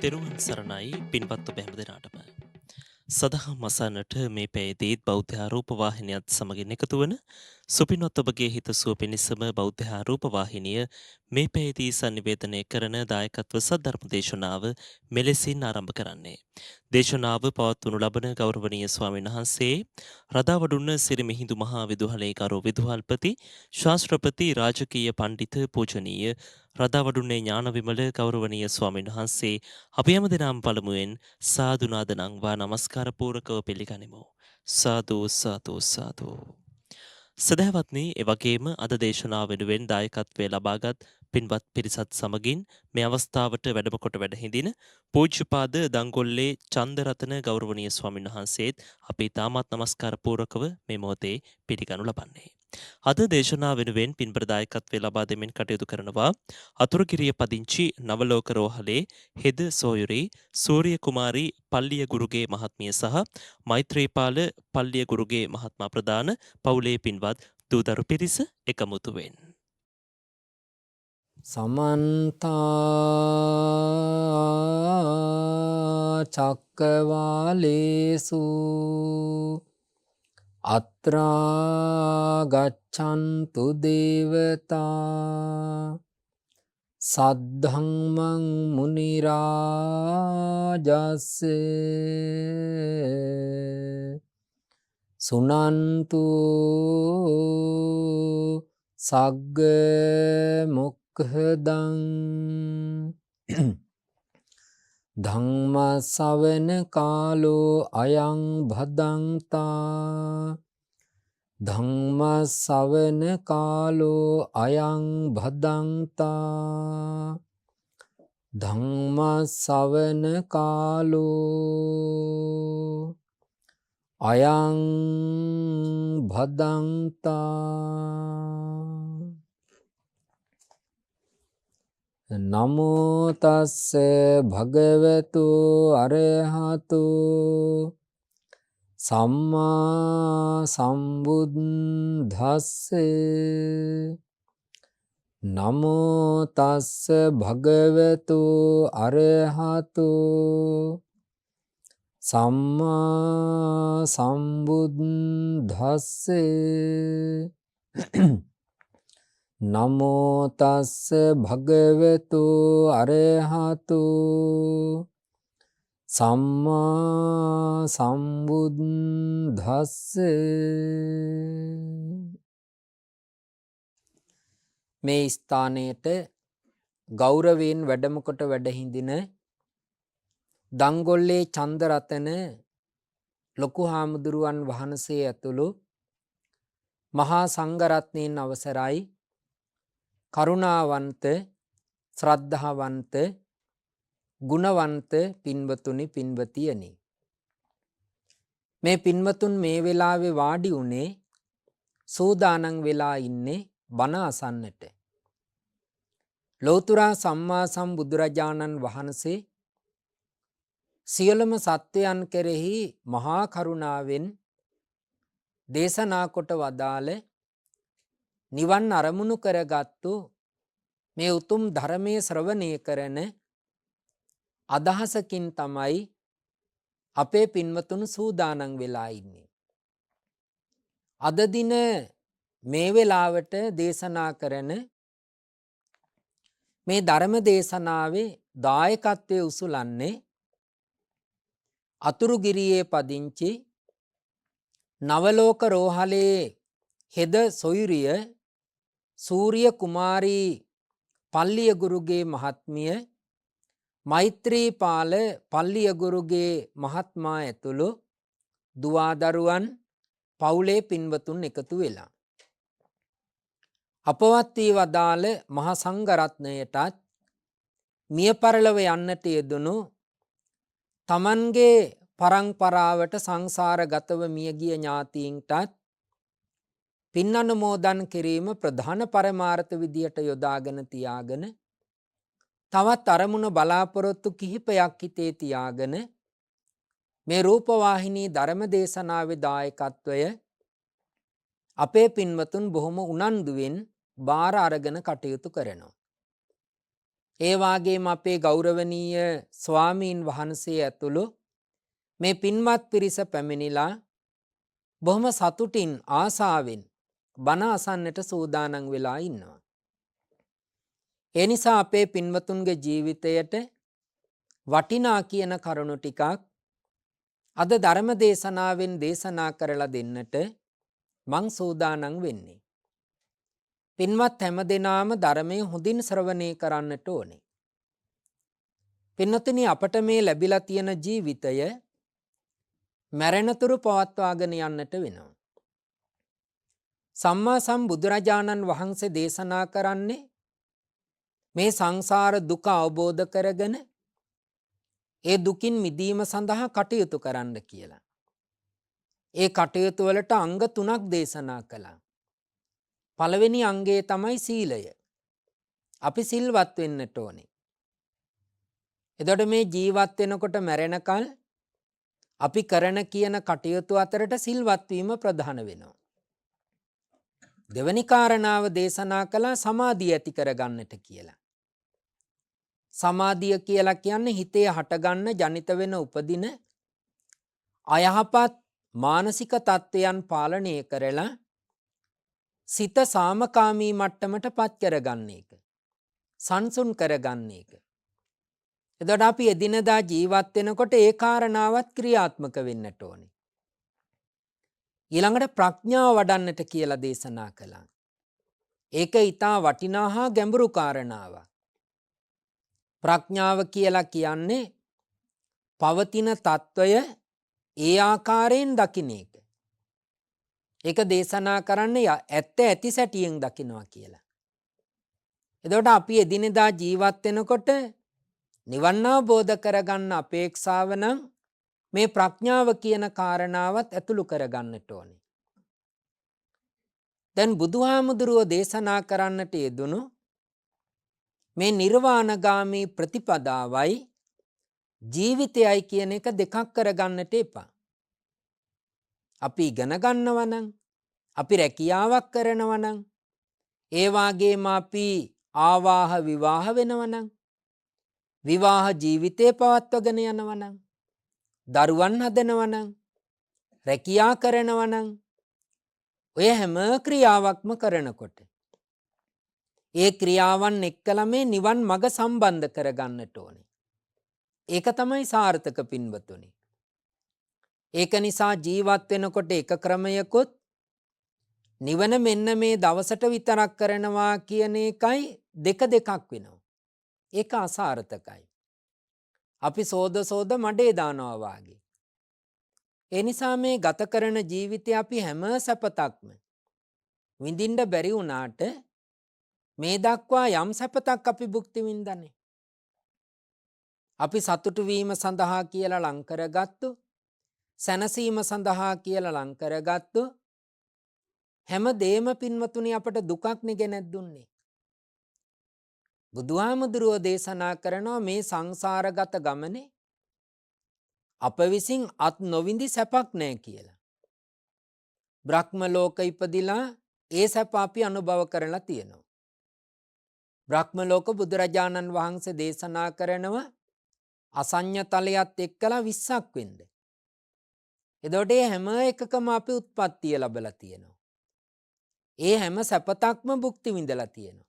තෙරුවන් සරණයි පින්වත් ඔබ හැමදෙනාටම. සදහම් අසන්නට මේ පැයදීත් බෞද්ධ ආරූප වාහිනියත් සමගින් එකතු වන සුපින්වත් ඔබගේ හිතසුව පිණිසම බෞද්ධ ආරූප වාහිනිය මේ පැයදී sannivedanaya කරන දායකත්ව සද්ධර්ම දේශනාව මෙලෙසින් ආරම්භ කරන්නේ. දේශනාව පවත්වනු ලබන ගෞරවනීය ස්වාමීන් වහන්සේ රදාවඩුන්න සිරි මිහිඳු මහා විදුහලේකරු විදුහල්පති ශාස්ත්‍රපති රාජකීය පඬිත පූජනීය රදාවඩුන්නේ ඥානවිමල ගෞරවනීය ස්වාමීන් වහන්සේ අපි හැමදෙනාම පළමුවෙන් සාදු නාද නංවා නමස්කාර පූරකව පිළිගනිමු. සාදු සාදු සාදු. සදහවත්නි, එවැගේම අද දේශනාව වෙනුවෙන් දායකත්වයේ ලබාගත් පින්වත් පිරිසත් සමගින් මේ අවස්ථාවට වැඩම කොට වැඩ හිඳින පූජ්‍යපාද දංගොල්ලේ චන්දරතන ගෞරවනීය ස්වාමීන් වහන්සේත් අපි තාමත් නමස්කාර පූරකව මේ මොහොතේ පිළිගනු ලබන්නේ. අද දේශනාව වෙනුවෙන් පින් ප්‍රදායකත්වයේ ලබා දෙමින් කටයුතු කරනවා අතුරුගිරිය පදිංචි නවලෝක රෝහලේ හෙද සෝයුරි සූරිය කුමාරි පල්ලිය ගුරුගේ මහත්මිය සහ මෛත්‍රීපාල පල්ලිය ගුරුගේ මහත්මා ප්‍රදාන පවුලේ පින්වත් දූදරු පිරිස එකමුතුවෙන්. සමන්තා චක්කවාලේසු අත්‍රා ගච්ඡන්තු දේවතා සද්ධම්මං මුනි රාජස්ස සුනන්තු සග්ග මොක්ඛදං ධම්ම ශවන කාලෝ අයං භදංතා ධම්ම ශවන කාලෝ අයං භදංතා ධම්ම ශවන කාලෝ අයං භදංතා නමෝ තස්ස භගවතු අරහතු සම්මා සම්බුද්දස්ස නමෝ තස්ස භගවතු අරහතු සම්මා සම්බුද්දස්ස නමෝ තස්ස භගවතු අරහතු සම්මා සම්බුද්දස්ස මේ ස්ථානයට ගෞරවයෙන් වැඩම කොට වැඩ හිඳින දංගොල්ලේ චන්දරතන ලොකු හාමුදුරුවන් වහන්සේ ඇතුළු මහා සංඝරත්නයන් අවසරයි කරුණාවන්ත ශ්‍රද්ධාවන්ත ගුණවන්ත පින්වතුනි පින්වතියනි මේ පින්වතුන් මේ වෙලාවේ වාඩි උනේ සූදානම් වෙලා ඉන්නේ බණ අසන්නට ලෞතර සම්මා සම්බුදුරජාණන් වහන්සේ සියලුම සත්වයන් කෙරෙහි මහා කරුණාවෙන් දේශනා කොට වදාළ නිවන් අරමුණු කරගත්තු මේ උතුම් ධර්මයේ ශ්‍රවණය කරන අදහසකින් තමයි අපේ පින්වතුන් සූදානම් වෙලා ඉන්නේ. අද දින මේ වෙලාවට දේශනා කරන මේ ධර්ම දේශනාවේ දායකත්වයේ උසුලන්නේ අතුරුගිරියේ පදිංචි නවලෝක රෝහලේ හෙද සොයුරිය සූරිය කුමාරී පල්ලිය ගුරුගේ මහත්මිය මෛත්‍රීපාල පල්ලිය ගුරුගේ මහත්මා ඇතුළු දුවාදරුවන් පවුලේ පින්වතුන් එකතු වෙලා අපවත් වී වදාළ මහා සංඝරත්නයටත් මිය පරලොව යන්නට යෙදුණු තමන්ගේ පරම්පරාවට සංසාරගතව මියගිය ඥාතීන්ටත් පින් අනුමෝදන් කිරීම ප්‍රධාන පරමාර්ථ විදියට යොදාගෙන තියාගෙන තවත් අරමුණ බලාපොරොත්තු කිහිපයක් හිතේ තියාගෙන මේ රූපවාහිනී ධර්ම දේශනාවේ දායකත්වය අපේ පින්වතුන් බොහොම උනන්දුවෙන් බාර අරගෙන කටයුතු කරනවා. ඒ වගේම අපේ ගෞරවනීය ස්වාමීන් වහන්සේ ඇතුළු මේ පින්වත් පිරිස පැමිණිලා බොහොම සතුටින් ආසාවෙන් බණ අසන්නට සූදානම් වෙලා ඉන්නවා. ඒ නිසා අපේ පින්වතුන්ගේ ජීවිතයට වටිනා කියන කරුණු ටිකක් අද ධර්ම දේශනාවෙන් දේශනා කරලා දෙන්නට මං සූදානම් වෙන්නේ. පින්වත් හැම දෙනාම ධර්මයේ හොඳින් ශ්‍රවණය කරන්නට ඕනේ. පින්වතුනි, අපට මේ ලැබිලා තියෙන ජීවිතය මැරෙනතුරු පවත්වාගෙන යන්නට වෙනවා. සම්මා සම්බුදුරජාණන් වහන්සේ දේශනා කරන්නේ මේ සංසාර දුක අවබෝධ කරගෙන ඒ දුකින් මිදීම සඳහා කටයුතු කරන්න කියලා. ඒ කටයුතු වලට අංග 3ක් දේශනා කළා. පළවෙනි අංගය තමයි සීලය. අපි සිල්වත් වෙන්නට ඕනේ. එතකොට මේ ජීවත් වෙනකොට මැරෙනකල් අපි කරන කියන කටයුතු අතරට සිල්වත් වීම ප්‍රධාන වෙනවා. දෙවැනි කාරණාව දේශනා කළා සමාධිය ඇති කරගන්නට කියලා. සමාධිය කියලා කියන්නේ හිතේ හටගන්න ජනිත වෙන උපදින අයහපත් මානසික තත්ත්වයන් පාලනය කරලා සිත සාමකාමී මට්ටමට පත් කරගන්න එක. සංසුන් කරගන්න එක. එතකොට අපි එදිනදා ජීවත් වෙනකොට ඒ කාරණාවත් ක්‍රියාත්මක වෙන්නට ඕනේ. ඊළඟට ප්‍රඥාව වඩන්නට කියලා දේශනා කළා. ඒක ඊටා වටිනා හා ගැඹුරු කාරණාවක්. ප්‍රඥාව කියලා කියන්නේ පවතින తত্ত্বය ඒ ආකාරයෙන් දකින්න එක. ඒක දේශනා කරන්නේ ඇත්ත ඇති සැටියෙන් දකින්නවා කියලා. එතකොට අපි එදිනෙදා ජීවත් වෙනකොට නිවන් අවබෝධ කරගන්න අපේක්ෂාව නම් මේ ප්‍රඥාව කියන කාරණාවත් ඇතුළු කරගන්නට ඕනේ. දැන් බුදුහාමුදුරුවෝ දේශනා කරන්නට යෙදුණු මේ නිර්වාණගාමී ප්‍රතිපදාවයි ජීවිතයයි කියන එක දෙකක් කරගන්නට එපා. අපි ඉගෙන ගන්නවා නම්, අපි රැකියාවක් කරනවා නම්, ඒ වගේම අපි ආවාහ විවාහ වෙනවා නම්, විවාහ ජීවිතේ පවත්වගෙන යනවා නම්, දරුවන් හදනවා නම්, රැකියා කරනවා නම්, ඔය හැම ක්‍රියාවක්ම කරනකොට ඒ ක්‍රියාවන් එක්කලා මේ නිවන් මඟ සම්බන්ධ කරගන්නට ඕනේ. ඒක තමයි සාර්ථක පින්වතුනි. ඒක නිසා ජීවත් වෙනකොට එක ක්‍රමයකොත් නිවන මෙන්න මේ දවසට විතරක් කරනවා කියන එකයි දෙක දෙකක් වෙනවා. ඒක අසාර්ථකයි. අපි සෝද මඩේ දානවා වාගේ. ඒ නිසා මේ ගත කරන ජීවිතය අපි හැම සැපතක්ම විඳින්න බැරි වුණාට මේ දක්වා යම් සැපතක් අපි භුක්ති විඳන්නේ. අපි සතුටු වීම සඳහා කියලා ලං කරගත්තු, සැනසීම සඳහා කියලා ලං කරගත්තු හැම දෙයක්ම පින්වතුනි අපට දුකක් නෙගෙනත් දුන්නේ. බුදුහාමුදුරුවෝ දේශනා කරනවා මේ සංසාරගත ගමනේ අප විසින් අත් නොවිඳි සැපක් නැහැ කියලා. බ්‍රහ්ම ලෝක ඉපදිලා ඒ සැප අපි අනුභව කරලා තියෙනවා. බ්‍රහ්ම ලෝක බුදුරජාණන් වහන්සේ දේශනා කරනවා අසඤ්ඤ තලයත් එක්කලා 20ක් වෙන්න. එතකොට මේ හැම එකකම අපි උත්පත්තිය ලැබලා තියෙනවා. ඒ හැම සැපතක්ම භුක්ති විඳලා තියෙනවා.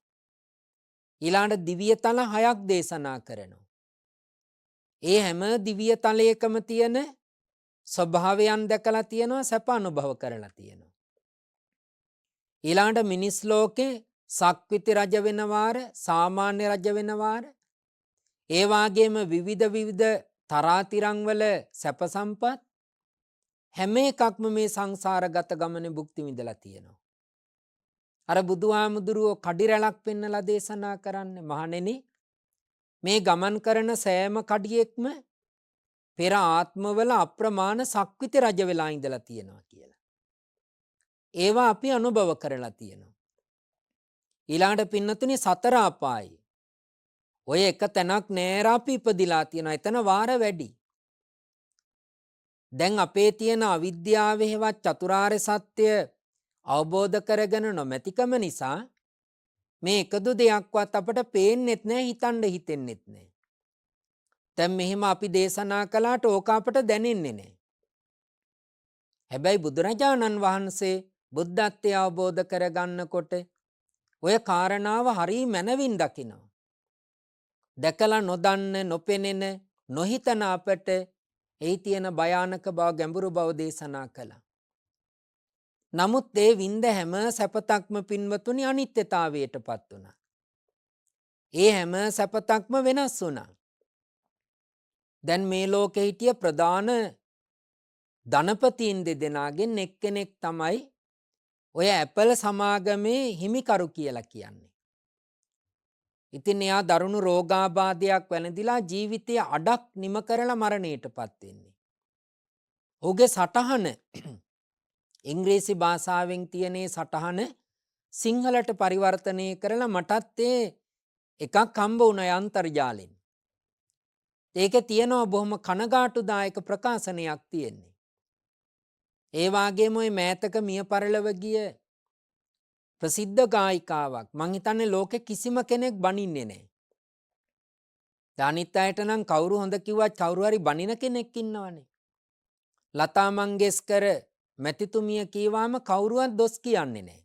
ඊළඟට දිව්‍ය තල 6ක් දේශනා කරනවා. ඒ හැම දිව්‍ය තලයකම තියෙන ස්වභාවයන් දැකලා තියෙනවා, සැප අනුභව කරලා තියෙනවා. ඊළඟට මිනිස් ලෝකේ සක්විති රජ වෙන වාර, සාමාන්‍ය රජ වෙන වාර, ඒ වාගේම විවිධ තරාතිරම් වල සැප සම්පත් හැම එකක්ම මේ සංසාරගත ගමනේ භුක්ති විඳලා තියෙනවා. අර බුදුහාමුදුරුවෝ කඩි රැලක් පෙන්නලා දේශනා කරන්නේ මහණෙනි මේ ගමන් කරන සෑම කඩියෙක්ම පෙර ආත්මවල අප්‍රමාණ සක්විති රජ වෙලා ඉඳලා තියෙනවා කියලා. ඒවා අපි අනුභව කරලා තියෙනවා. ඊළඟට පින්නතුනි සතර අපායි. ඔය එක තැනක් නෑර අපි ඉපදිලා තියෙනවා. එතන වාර වැඩි. දැන් අපේ තියෙන අවිද්‍යාව හේවත් චතුරාර්ය සත්‍ය අවබෝධ කරගෙන නොමැතිකම නිසා මේ එකදු දෙයක්වත් අපට පේන්නෙත් නෑ, හිතන්න හිතෙන්නෙත් නෑ. දැන් මෙහෙම අපි දේශනා කළාට ඕක අපට දැනෙන්නේ නෑ. හැබැයි බුදුරජාණන් වහන්සේ බුද්ධත්වය අවබෝධ කරගන්නකොට ඔය කාරණාව හරි මැනවින් දකිනවා. දැකලා නොදන්න, නොපෙනෙන, නොහිතන අපට එහි තියෙන භයානක බව, ගැඹුරු බව දේශනා කළා. නමුත් ඒ වින්ද හැම සැපතක්ම පින්වතුනි අනිත්‍යතාවයට පත් වුණා. ඒ හැම සැපතක්ම වෙනස් වුණා. දැන් මේ ලෝකෙ හිටිය ප්‍රධාන ධනපතීන් දෙදෙනාගෙන් එක්කෙනෙක් තමයි ඔය ඇපල් සමාගමේ හිමිකරු කියලා කියන්නේ. ඉතින් එයා දරුණු රෝගාබාධයක් වැළඳිලා ජීවිතය අඩක් නිම කරලා මරණයටපත් වෙන්නේ. ඔහුගේ සටහන ඉංග්‍රීසි භාෂාවෙන් තියෙන සටහන සිංහලට පරිවර්තනය කරලා මටත් එකක් හම්බ වුණා අන්තර්ජාලෙන්. ඒකේ තියෙනවා බොහොම කනගාටුදායක ප්‍රකාශනයක් තියෙන්නේ. ඒ වගේම ওই මෑතක මිය පරලව ගිය ප්‍රසිද්ධ ගායිකාවක් මං හිතන්නේ ලෝකෙ කිසිම කෙනෙක් බනින්නේ නැහැ. අනිත් අයට නම් කවුරු හොඳ කිව්වත් කවුරු හරි බනින කෙනෙක් ඉන්නවනේ. ලතා මංගেশකර මැතිතුමිය කීවාම කවුරුවත් දොස් කියන්නේ නැහැ.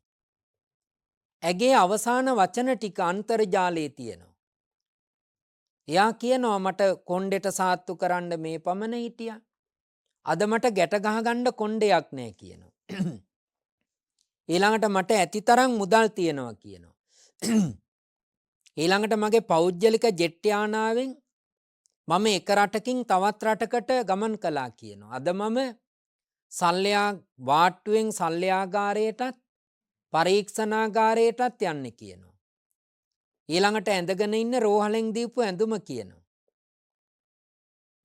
ඇගේ අවසාන වචන ටික අන්තර්ජාලයේ තියෙනවා. එයා කියනවා මට කොණ්ඩෙට සාත්තු කරන්න මේ පමණ හිටියා. අද මට ගැට ගහගන්න කොණ්ඩයක් නැහැ කියනවා. ඊළඟට මට ඇති තරම් මුදල් තියෙනවා කියනවා. ඊළඟට මගේ පෞද්ගලික ජෙට් යානාවෙන් මම එක රටකින් තවත් රටකට ගමන් කළා කියනවා. අද මම වාට්ටුවෙන් සල්ලයාගාරයටත් පරීක්ෂණාගාරයටත් යන්නේ කියනවා. ඊළඟට ඇඳගෙන ඉන්න රෝහලෙන් දීපු ඇඳුම කියනවා.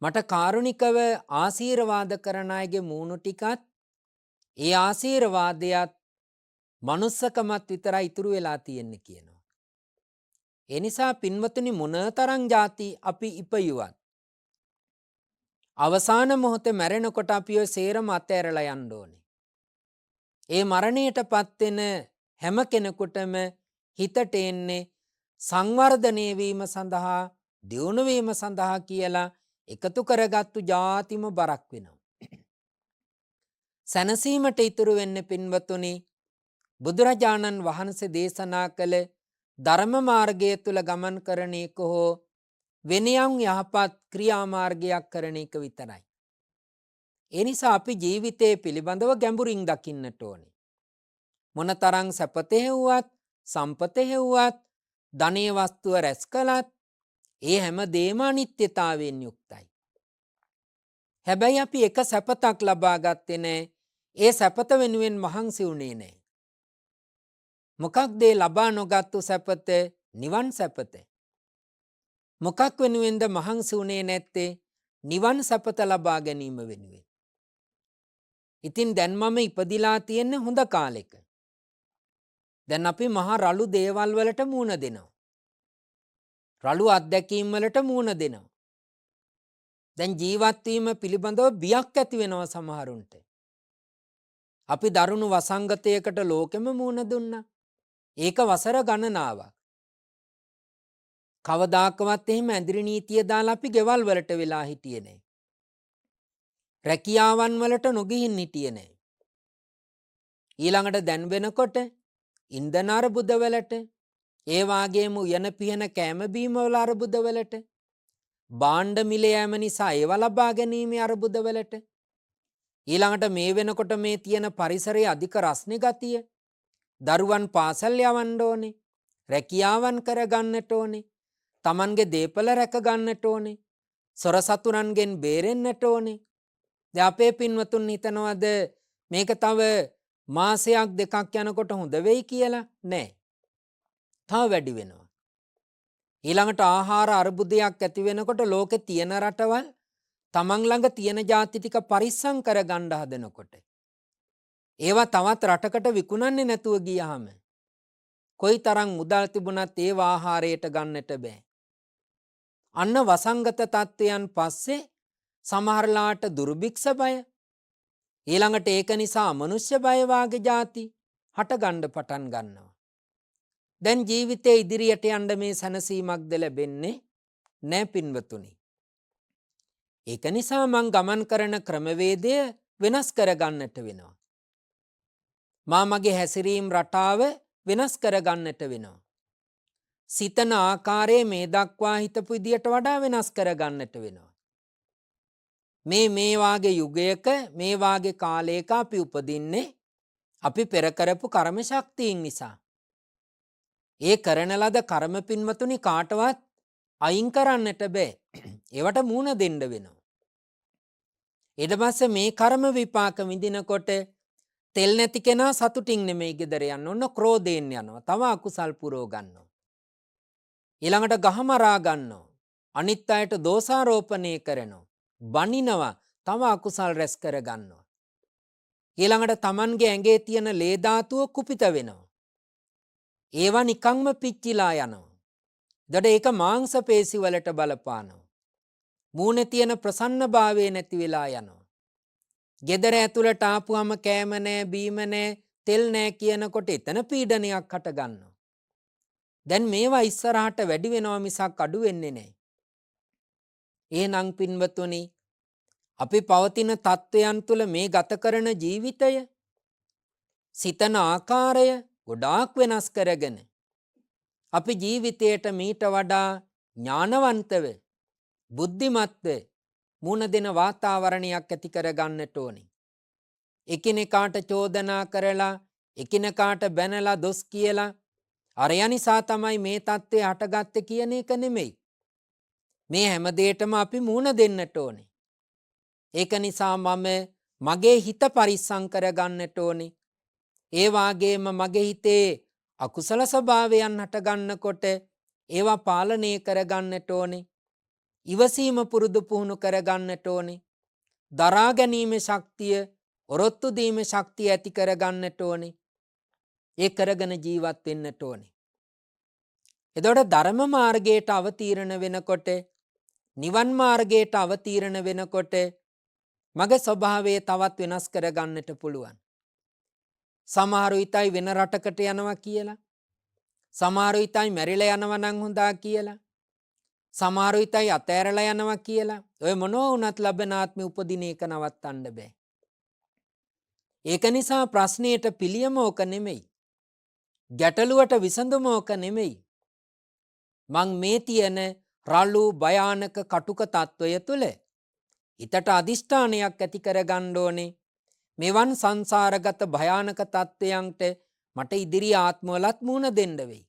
මට කාරුණිකව ආශීර්වාද කරන අයගේ මූණු ටිකත් ඒ ආශීර්වාදයත් මනුස්සකමත් විතරයි ඉතුරු වෙලා තියෙන්නේ කියනවා. ඒ නිසා පින්වතුනි මොනතරම් ಜಾති අපි ඉපයුවත් අවසාන මොහොතේ මැරෙනකොට අපි ඔය සේරම අතෑරලා යන්න ඕනේ. ඒ මරණයටපත් වෙන හැම කෙනෙකුටම හිතට එන්නේ සංවර්ධනය වීම සඳහා, දියුණු වීම සඳහා කියලා එකතු කරගත්තු ಜಾතිම බරක් වෙනවා. සැනසීමට ඉතුරු වෙන්නේ පින්වතුනි බුදුරජාණන් වහන්සේ දේශනා කළ ධර්ම මාර්ගය තුල ගමන් කරන එක හෝ වෙනියම් යහපත් ක්‍රියාමාර්ගයක් කරන එක විතරයි. ඒ නිසා අපි ජීවිතයේ පිළිබඳව ගැඹුරින් දකින්නට ඕනේ. මොනතරම් සැපතේ වුවත්, සම්පතේ වුවත්, ධනීය වස්තුව රැස් කළත් ඒ හැම දෙම අනිත්‍යතාවයෙන් යුක්තයි. හැබැයි අපි එක සැපතක් ලබා ගත්තේ නැහැ. ඒ සැපත වෙනුවෙන් මහන්සි වුණේ නැහැ. මොකක්ද ඒ ලබා නොගත්තු සැපත? නිවන් සැපත. මොකක් වෙනුවෙන්ද මහන්සි වුණේ නැත්තේ? නිවන් සැපත ලබා ගැනීම වෙනුවෙන්. ඉතින් දැන් මම ඉපදිලා තියෙන්නේ හොඳ කාලෙක. දැන් අපි මහා රළු දේවල් වලට මුහුණ දෙනවා. රළු අත්දැකීම් වලට මුහුණ දෙනවා. දැන් ජීවත් වීම පිළිබඳව බියක් ඇති වෙනවා සමහරුන්ට. අපි දරුණු වසංගතයකට ලෝකෙම මුහුණ දුන්නා. ඒක වසර ගණනාවක්. කවදාකවත් එහෙම ඇඳිරි නීතිය දාලා අපි ගෙවල් වලට වෙලා හිටියේ නැහැ. රැකියාවන් වලට නොගිහින් හිටියේ නැහැ. ඊළඟට දැන් වෙනකොට ඉන්ධන අර්බුද වලට, ඒ වාගේම උයන පිහන කැම බීම වල අර්බුද වලට, භාණ්ඩ මිල යෑම නිසා ඒව ලබා ගැනීම අර්බුද වලට, ඊළඟට මේ වෙනකොට මේ තියෙන පරිසරයේ අධික රස්නේ ගතිය, දරුවන් පාසල් යවන්න ඕනේ, රැකියාවන් කරගන්නට ඕනේ, Tamanගේ දේපල රැක ගන්නට ඕනේ, සොර සතුරන්ගෙන් බේරෙන්නට ඕනේ. දැන් අපේ පින්වතුන් හිතනවාද මේක තව මාසයක් දෙකක් යනකොට හොඳ වෙයි කියලා? නෑ. තව වැඩි වෙනවා. ඊළඟට ආහාර අර්බුදයක් ඇති වෙනකොට ලෝකේ තියෙන රටවල් Taman ළඟ තියෙන ಜಾති ටික පරිස්සම් කරගන්න හදනකොට ඒවා තවත් රටකට විකුණන්නේ නැතුව ගියාම කොයිතරම් මුදල් තිබුණත් ඒව ආහාරයට ගන්නට බෑ. අන්න වසංගත තත්ත්වයන් පස්සේ සමහරලාට දුර්භික්ෂ බය, ඊළඟට ඒක නිසා අමනුෂ්‍ය බය වාගේ ಜಾති හට ගන්න පටන් ගන්නවා. දැන් ජීවිතේ ඉදිරියට යන්න මේ සැනසීමක්ද ලැබෙන්නේ නෑ පින්වතුනි. ඒක නිසා මං ගමන් කරන ක්‍රමවේදය වෙනස් කරගන්නට වෙනවා. මා මගේ හැසිරීම් රටාව වෙනස් කරගන්නට වෙනවා. සිතන ආකාරයේ මේ දක්වා හිතපු විදියට වඩා වෙනස් කරගන්නට වෙනවා. මේ වාගේ යුගයක මේ වාගේ කාලයක අපි උපදින්නේ අපි පෙර කරපු කර්ම ශක්තියින් නිසා. ඒ කරන ලද කර්ම පින්වතුනි කාටවත් අයින් කරන්නට බෑ. ඒවට මූණ දෙන්න වෙනවා. ඊට පස්සේ මේ කර්ම විපාක විඳිනකොට තෙල් නැති කෙනා සතුටින් නෙමෙයි ගෙදර යන්න. ඔන්න ක්‍රෝධයෙන් යනවා. තව අකුසල් පුරව ගන්නවා. ඊළඟට ගහමරා ගන්නවා. අනිත් අයට දෝෂාරෝපණය කරනවා. බනිනවා. තව අකුසල් රැස් කර ගන්නවා. ඊළඟට Tamanගේ ඇඟේ තියෙන ලේ ධාතුව කුපිත වෙනවා. ඒවා නිකම්ම පිච්චිලා යනවා. ඊට ඒක මාංශ පේශි වලට බලපානවා. මූණේ තියෙන ප්‍රසන්නභාවය නැති වෙලා යනවා. ගෙදර ඇතුළට ආපුවම කෑම නෑ බීම නෑ තෙල් නෑ කියනකොට එතන පීඩනයක් හට ගන්නවා. දැන් මේවා ඉස්සරහට වැඩි වෙනවා මිසක් අඩු වෙන්නේ නෑ. එහෙනම් පින්වතුනි අපි පවතින තත්වයන් තුළ මේ ගත කරන ජීවිතය සිතන ආකාරය ගොඩාක් වෙනස් කරගෙන අපි ජීවිතයට මීට වඩා ඥානවන්තව බුද්ධිමත්ව මුණ දෙන වාතාවරණයක් ඇති කරගන්නට ඕනේ. එකිනෙකාට චෝදනා කරලා එකිනෙකාට බැනලා දොස් කියලා අරයා නිසා තමයි මේ தත්ත්වය හටගත්තේ කියන එක නෙමෙයි. මේ හැම දෙයකම අපි මුණ දෙන්නට ඕනේ. ඒක නිසා මම මගේ හිත පරිස්සම් කරගන්නට ඕනේ. ඒ වාගේම මගේ හිතේ අකුසල ස්වභාවයන් හට ගන්නකොට ඒවා පාලනය කරගන්නට ඕනේ. ඉවසීම පුරුදු පුහුණු කරගන්නට ඕනේ. දරා ගැනීම ශක්තිය, ඔරොත්තු දීම ශක්තිය ඇති කරගන්නට ඕනේ. ඒ කරගෙන ජීවත් වෙන්නට ඕනේ. එතකොට ධර්ම මාර්ගයට අවතීර්ණ වෙනකොට, නිවන් මාර්ගයට අවතීර්ණ වෙනකොට මගේ ස්වභාවය තවත් වෙනස් කරගන්නට පුළුවන්. සමහරු හිතයි වෙන රටකට යනවා කියලා. සමහරු හිතයි මැරිලා යනවා නම් හොඳා කියලා. සමහරු හිතයි අතෑරලා යනවා කියලා. ඔය මොනවා වුණත් ලබන ආත්මෙ උපදින එක නවත්තන්න බෑ. ඒක නිසා ප්‍රශ්නයට පිළියම ඕක නෙමෙයි. ගැටලුවට විසඳුම ඕක නෙමෙයි. මං මේ තියෙන රළු භයානක කටුක තත්වය තුළ හිතට අදිෂ්ඨානයක් ඇති කරගන්න ඕනේ. මෙවන් සංසාරගත භයානක තත්වයන්ට මට ඉදිරි ආත්මවලත් මුහුණ දෙන්න වෙයි.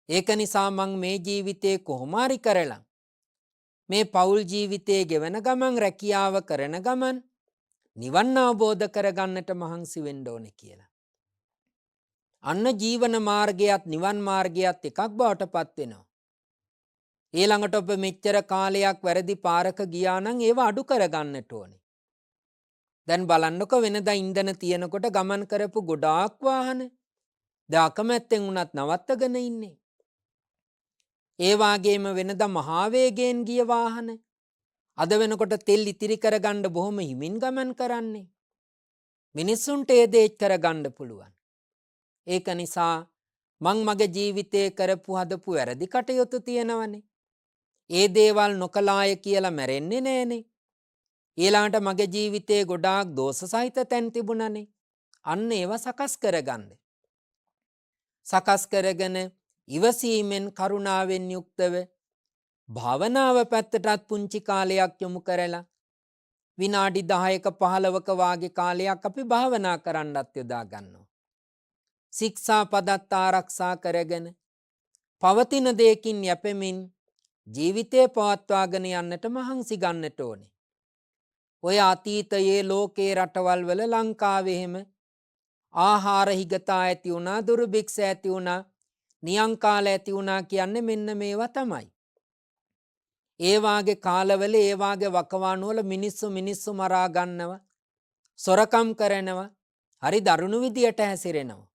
ඒක නිසා මං මේ ජීවිතේ කොහොම හරි කරලා මේ පෞල් ජීවිතයේ ගෙවන ගමන් රැකියාව කරන ගමන් නිවන් අවබෝධ කරගන්නට මහන්සි වෙන්න ඕනේ කියලා. අන්න ජීවන මාර්ගයත් නිවන් මාර්ගයත් එකක් බවට පත් වෙනවා. ඊළඟට ඔබ මෙච්චර කාලයක් වැරදි පාරක ගියා නම් ඒව අඩු කරගන්නට ඕනේ. දැන් බලන්නකො වෙනදා ඉන්ධන තියෙනකොට ගමන් කරපු ගොඩාක් වාහන දැන් අකමැත්තෙන් උනත් නවත්තගෙන ඉන්නේ. ඒ වාගේම වෙනදා මහා වේගයෙන් ගිය වාහන අද වෙනකොට තෙල් ඉතිරි කරගන්න බොහොම හිමින් ගමන් කරන්නේ. මිනිස්සුන්ට ඒ දේ කරගන්න පුළුවන්. ඒක නිසා මං මගේ ජීවිතේ කරපු හදපු වැරදි කටයුතු තියෙනවනේ. ඒ දේවල් නොකලාය කියලා මැරෙන්නේ නෑනේ. ඊළඟට මගේ ජීවිතේ ගොඩාක් දෝෂ සහිත තැන් තිබුණනේ. අන්න ඒවා සකස් කරගන්න. සකස් කරගෙන ඉවසීමෙන් කරුණාවෙන් යුක්තව භාවනාව පැත්තටත් පුංචි කාලයක් යොමු කරලා විනාඩි 10ක 15ක වාගේ කාලයක් අපි භාවනා කරන්නත් යොදා ගන්නවා. ශික්ෂා පදත් ආරක්ෂා කරගෙන පවතින දෙයකින් යැපෙමින් ජීවිතය පවත්වාගෙන යන්නට මහන්සි ගන්නට ඕනේ. ඔය අතීතයේ ලෝකේ රටවල් වල ලංකාවේ එහෙම ආහාර හිගතා ඇති වුණා, දුර්භික්ෂ ඇති වුණා, නියංකාල ඇති වුණා කියන්නේ මෙන්න මේවා තමයි. ඒ වාගේ කාලවල ඒ වාගේ වකවාණු වල මිනිස්සු මරා ගන්නවා, සොරකම් කරනවා, හරි දරුණු විදියට හැසිරෙනවා.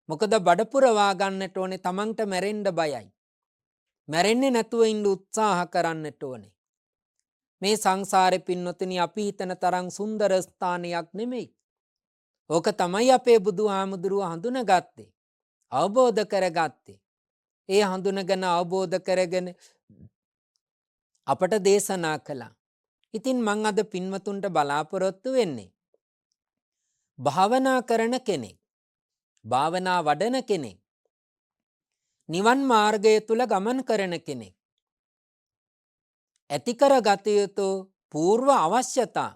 මොකද බඩපුරවා ගන්නට ඕනේ, තමන්ට මැරෙන්න බයයි. මැරෙන්නේ නැතුව ඉන්න උත්සාහ කරන්නට ඕනේ. මේ සංසාරේ පින්නොතනි අපි හිතන තරම් සුන්දර ස්ථානයක් නෙමෙයි. ඕක තමයි අපේ බුදුහාමුදුරුව හඳුනගත්තේ. අවබෝධ කරගත්තේ. ඒ හඳුනගෙන අවබෝධ කරගෙන අපට දේශනා කළා. ඉතින් මං අද පින්වතුන්ට බලාපොරොත්තු වෙන්නේ භාවනා කරන කෙනෙක්, භාවනා වඩන කෙනෙක්, නිවන් මාර්ගය තුල ගමන් කරන කෙනෙක් ඇති කරගත යුතු పూర్ව අවශ්‍යතා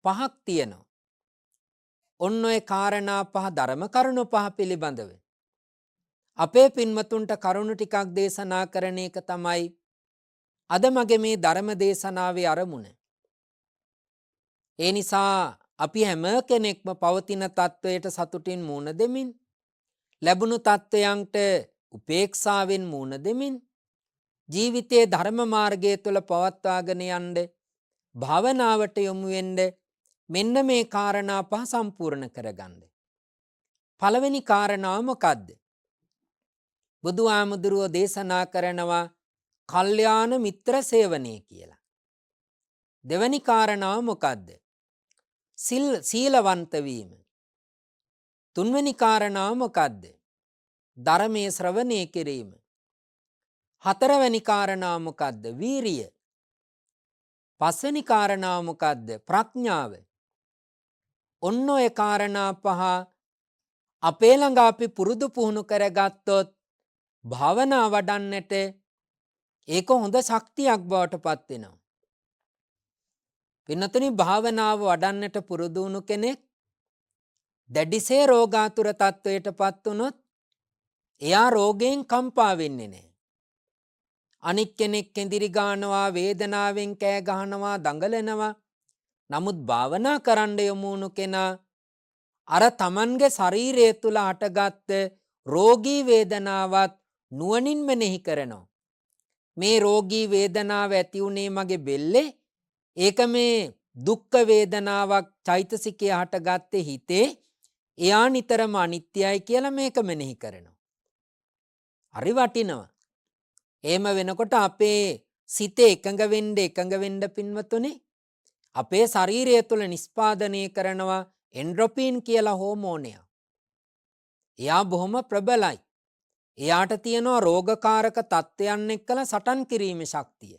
පහක් තියෙනවා. ඔන්න ඔය කාරණා පහ, ධර්ම කරුණු පහ පිළිබඳව අපේ පින්වතුන්ට කරුණු ටිකක් දේශනා කරන එක තමයි අද මගේ මේ ධර්ම දේශනාවේ අරමුණ. ඒ නිසා අපි හැම කෙනෙක්ම පවතින තත්වයට සතුටින් මුහුණ දෙමින්, ලැබුණු තත්වයන්ට උපේක්ෂාවෙන් මුහුණ දෙමින් ජීවිතයේ ධර්ම මාර්ගය තුළ පවත්වාගෙන යන්න, භාවනාවට යොමු වෙන්න මෙන්න මේ කාරණා පහ සම්පූර්ණ කරගන්න. පළවෙනි කාරණාව මොකද්ද? බුදුහාමුදුරුවෝ දේශනා කරනවා කල්යාණ මිත්‍ර සේවනය කියලා. දෙවැනි කාරණාව මොකද්ද? සීලවන්ත වීම. තුන්වෙනි කාරණාව මොකද්ද? ධර්මයේ ශ්‍රවණය කිරීම. හතරවෙනි කාරණාව මොකද්ද? වීරිය. පස්වෙනි කාරණාව මොකද්ද? ප්‍රඥාව. ඔන්න ඔය කාරණා පහ අපේ ළඟ අපි පුරුදු පුහුණු කරගත්තොත් භාවනා වඩන්නට ඒක හොඳ ශක්තියක් බවට පත් වෙනවා. පින්නතුනි, භාවනාව වඩන්නට පුරුදු වුණු කෙනෙක් දැඩිසේ රෝගාතුර තත්වයට පත් වුණොත් එයා රෝගයෙන් කම්පා වෙන්නේ නැහැ. අනික් කෙනෙක් කෙඳිරි ගන්නවා, වේදනාවෙන් කෑ ගහනවා, දඟලනවා. නමුත් භාවනා කරන්න යොමු වුණු කෙනා අර තමන්ගේ ශරීරය තුල හටගත්ත රෝගී වේදනාවත් නුවණින් මෙනෙහි කරනවා. මේ රෝගී වේදනාව ඇති උනේ මගේ බෙල්ලේ. ඒක මේ දුක්ඛ වේදනාවක් චෛතසිකයේ හටගත්තේ හිතේ. එයා නිතරම අනිත්‍යයි කියලා මේක මෙනෙහි කරනවා. හරි වටිනවා. එහෙම වෙනකොට අපේ සිතේ එකඟ වෙන්න පින්වතුනි, අපේ ශරීරය තුළ නිස්පාදනය කරනවා එන්ඩ්‍රොපීන් කියලා හෝමෝනයක්. එයා බොහොම ප්‍රබලයි. එයාට තියෙනවා රෝගකාරක තත්ත්වයන් එක්කලා සටන් කිරීමේ ශක්තිය.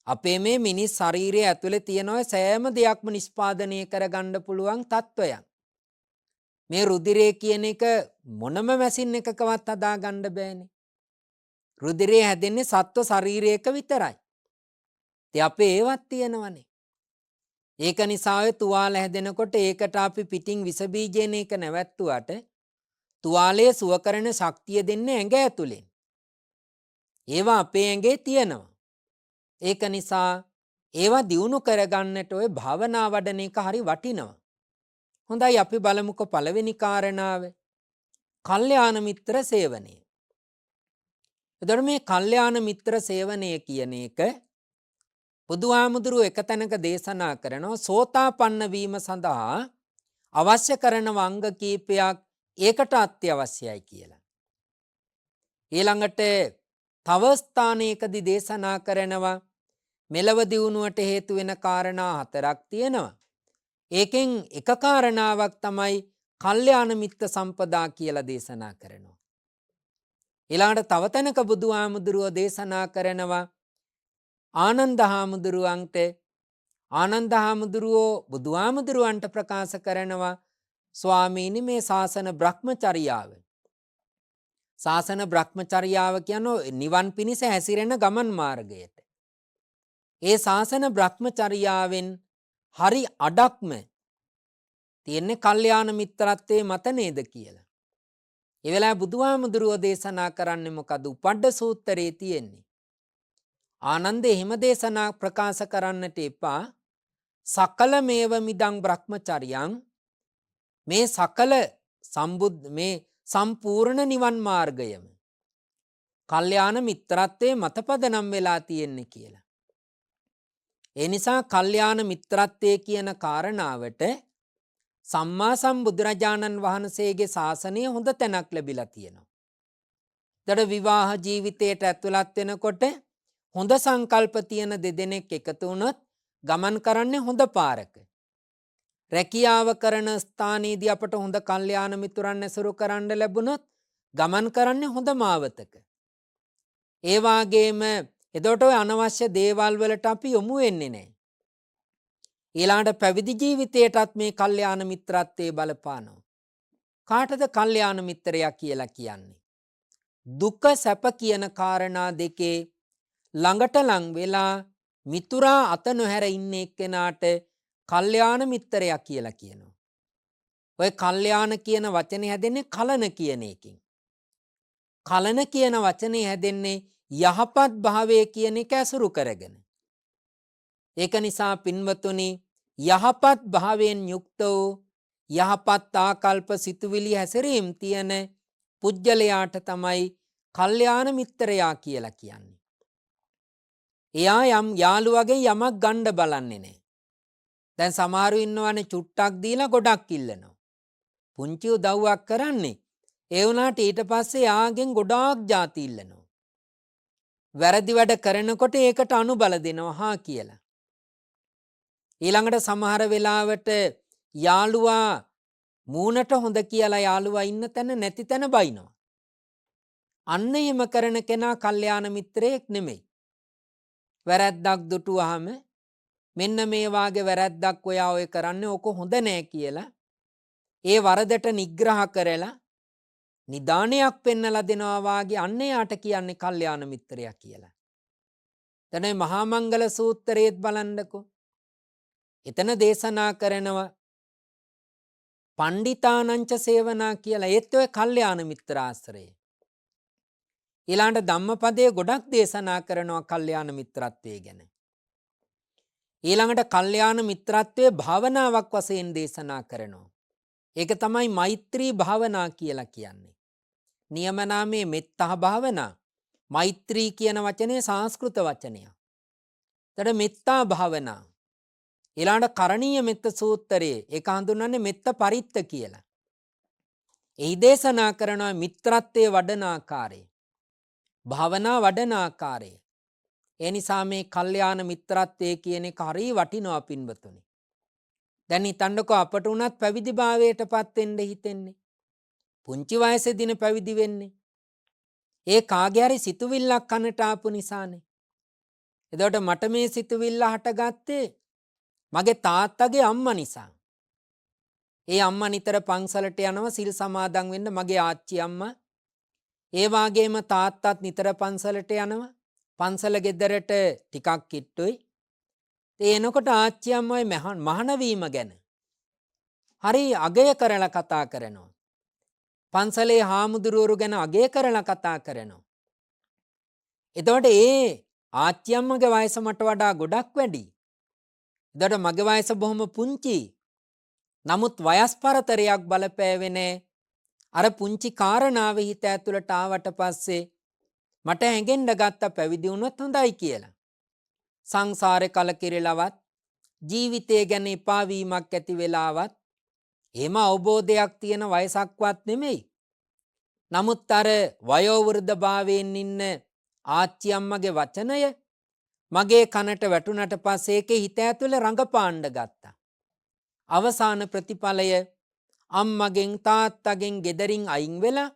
අපේ මේ මිනිස් ශරීරය ඇතුලේ තියෙනවා සෑම දෙයක්ම නිස්පාදනය කරගන්න පුළුවන් තත්ත්වයන්. මේ රුධිරය කියන එක මොනම මැෂින් එකකවත් හදාගන්න බෑනේ. රුධිරය හැදෙන්නේ සත්ව ශරීරයක විතරයි. ඉතින් අපේ ඒවත් තියෙනවනේ. ඒක නිසා ඔය තුවාල හැදෙනකොට ඒකට අපි පිටින් විස බීජයෙන් ඒක නැවැත්තුවට තුවාලයේ සුව කරන ශක්තිය දෙන්නේ ඇඟ ඇතුලෙන්. ඒවා අපේ ඇඟේ තියෙනවා. ඒක නිසා ඒවා දියුණු කරගන්නට ඔය භාවනා වඩන එක හරි වටිනවා. හොඳයි, අපි බලමුකෝ පළවෙනි කාරණාව. කල්යාණ මිත්‍ර සේවනය. එතකොට මේ කල්යාණ මිත්‍ර සේවනය කියන එක බුදුහාමුදුරුවෝ එක තැනක දේශනා කරනවා සෝතාපන්න වීම සඳහා අවශ්‍ය කරන අංග කීපයක් ඒකට අත්‍යවශ්‍යයි කියලා. ඊළඟට තව ස්ථානයකදී දේශනා කරනවා මෙලව දියුණුවට හේතු වෙන කාරණා හතරක් තියෙනවා. ඒකෙන් එක කාරණාවක් තමයි කල්යාණ මිත්‍ර සම්පදා කියලා දේශනා කරනවා. ඊළඟට තව තැනක බුදුහාමුදුරුවෝ දේශනා කරනවා ආනන්ද හාමුදුරුවෝ බුදුහාමුදුරුවන්ට ප්‍රකාශ කරනවා ස්වාමීනි, මේ ශාසන බ්‍රහ්මචර්යාව. ශාසන බ්‍රහ්මචර්යාව කියන්නේ නිවන් පිණිස හැසිරෙන ගමන් මාර්ගයට. ඒ ශාසන බ්‍රහ්මචර්යාවෙන් හරි අඩක්ම තියෙන්නේ කල්යාණ මිත්‍රත්වයේ මත නේද කියලා. ඒ වෙලාවේ බුදුහාමුදුරුවෝ දේශනා කරන්නේ මොකද? උපඩ්ඩ සූත්‍රයේ තියෙන්නේ. ආනන්ද එහෙම දේශනා ප්‍රකාශ කරන්නට එපා. සකල මේව මිදං බ්‍රහ්මචර්යං, මේ සකල මේ සම්පූර්ණ නිවන් මාර්ගයම කල්යාණ මිත්‍රත්වයේ මතපදනම් වෙලා තියෙන්නේ කියලා. ඒ නිසා කල්යාණ මිත්‍රත්වයේ කියන කාරණාවට සම්මා සම්බුදුරජාණන් වහන්සේගේ ශාසනය හොඳ තැනක් ලැබිලා තියෙනවා. ඒතර විවාහ ජීවිතයට ඇතුළත් වෙනකොට හොඳ සංකල්ප තියෙන දෙදෙනෙක් එකතු වුණොත් ගමන් කරන්නේ හොඳ පාරක. රැකියාව කරන ස්ථානයේදී අපට හොඳ කල්යාණ මිතුරන් ඇසුරු කරන්න ලැබුණොත් ගමන් කරන්නේ හොඳ මාවතක. ඒ වාගේම එතකොට ඔය අනවශ්‍ය දේවල් වලට අපි යොමු වෙන්නේ නැහැ. ඊළඟට පැවිදි ජීවිතයටත් මේ කල්යාණ මිත්‍රත්වයේ බලපානවා. කාටද කල්යාණ මිත්‍රයා කියලා කියන්නේ? දුක සැප කියන කාරණා දෙකේ ළඟට ලං වෙලා මිතුරා අත නොහැර ඉන්න එක්කෙනාට කල්යාණ මිත්‍රයා කියලා කියනවා. ඔය කල්යාණ කියන වචනේ හැදෙන්නේ කලන කියන එකෙන්. කලන කියන වචනේ හැදෙන්නේ යහපත් භාවය කියන එක ඇසුරු කරගෙන. ඒක නිසා පින්වතුනි යහපත් භාවයෙන් යුක්ත වූ යහපත් ආකල්ප සිතුවිලි හැසිරීම් තියෙන පුජ්‍යලයාට තමයි කල්යාණ මිත්‍රයා කියලා කියන්නේ. එයා යම් යාළුවගෙන් යමක් ගන්න බලන්නේ නැහැ. දැන් සමහරු ඉන්නවනේ චුට්ටක් දීලා ගොඩක් ඉල්ලනවා. පුංචි උදව්වක් කරන්නේ. ඒ වුණාට ඊට පස්සේ යාගෙන් ගොඩාක් ಜಾති ඉල්ලනවා. වැරදි වැඩ කරනකොට ඒකට අනුබල දෙනවා හා කියලා. ඊළඟට සමහර වෙලාවට යාළුවා මූණට හොඳ කියලා යාළුවා ඉන්න තැන නැති තැන බයිනවා. අන්න එහෙම කරන කෙනා කල්යාණ මිත්‍රයෙක් නෙමෙයි. වැරැද්දක් දුටුවාම මෙන්න මේ වාගේ වැරැද්දක් ඔයා ඔය කරන්නේ ඕක හොඳ නෑ කියලා ඒ වරදට නිග්‍රහ කරලා නිදානයක් පෙන්නලා දෙනවා වාගේ අන්න යාට කියන්නේ කල්යාණ මිත්‍රයා කියලා. දැන් මහා මංගල සූත්‍රයේත් බලන්නකෝ. එතන දේශනා කරනවා පණ්ඩිතානංච සේවනා කියලා. ඒත් ඔය කල්යාණ මිත්‍ර ආශ්‍රය. ඊළඟට ධම්මපදයේ ගොඩක් දේශනා කරනවා කල්යාණ මිත්‍රත්වයේ ගැන. ඊළඟට කල්යාණ මිත්‍රත්වයේ භාවනාවක් වශයෙන් දේශනා කරනවා. ඒක තමයි මෛත්‍රී භාවනා කියලා කියන්නේ. නියම නාමයේ මෙත්තා භාවනා. මෛත්‍රී කියන වචනේ සංස්කෘත වචනයක්. එතකොට මෙත්තා භාවනා. ඊළඟට කරණීය මෙත්ත සූත්‍රයේ ඒක හඳුන්වන්නේ මෙත්ත පරිත්ත කියලා. එහි දේශනා කරනවා මිත්‍රත්වයේ වඩන ආකාරය. භාවනා වඩන ආකාරය. ඒ නිසා මේ කල්යාණ මිත්‍රත්වයේ කියන එක හරිය වටිනවා පින්වතුනි. දැන් හිතන්නකෝ අපට උනත් පැවිදි භාවයටපත් වෙන්න හිතෙන්නේ. පුංචි වයසේදීන පැවිදි වෙන්නේ. ඒ කාගේ හරි සිතුවිල්ලක් කනට ආපු නිසානේ. එතකොට මට මේ සිතුවිල්ල හටගත්තේ මගේ තාත්තගේ අම්මා නිසා. ඒ අම්මා නිතර පන්සලට යනවා සිල් සමාදන් වෙන්න මගේ ආච්චි අම්මා. ඒ වාගේම තාත්තත් නිතර පන්සලට යනවා. පන්සල ගෙදරට ටිකක් කිට්ටුයි. ඒ එනකොට ආච්චි අම්මයි මහාන වීම ගැන හරි අගය කරලා කතා කරනවා. පන්සලේ හාමුදුරුවරු ගැන අගය කරලා කතා කරනවා. එතකොට ඒ ආච්චි අම්මගේ වයස මට වඩා ගොඩක් වැඩි. එතකොට මගේ වයස බොහොම පුංචි. නමුත් වයස් පරතරයක් බලපෑවේ නැහැ. අර පුංචි කාරණාව හිත ඇතුළට ආවට පස්සේ මට හැඟෙන්න ගත්ත පැවිදි වුණොත් හොඳයි කියලා. සංසාරේ කලකිරෙලවත් ජීවිතය ගැන එපා වීමක් ඇති වෙලාවත් එහෙම අවබෝධයක් තියෙන වයසක්වත් නෙමෙයි. නමුත් අර වයෝවෘද්ධ භාවයෙන් ඉන්න ආච්චි අම්මගේ වචනය මගේ කනට වැටුණට පස්සේ ඒකේ හිත ඇතුලේ රඟපාන්න ගත්තා. අවසාන ප්‍රතිඵලය අම්මගෙන් තාත්තගෙන් ගෙදරින් අයින් වෙලා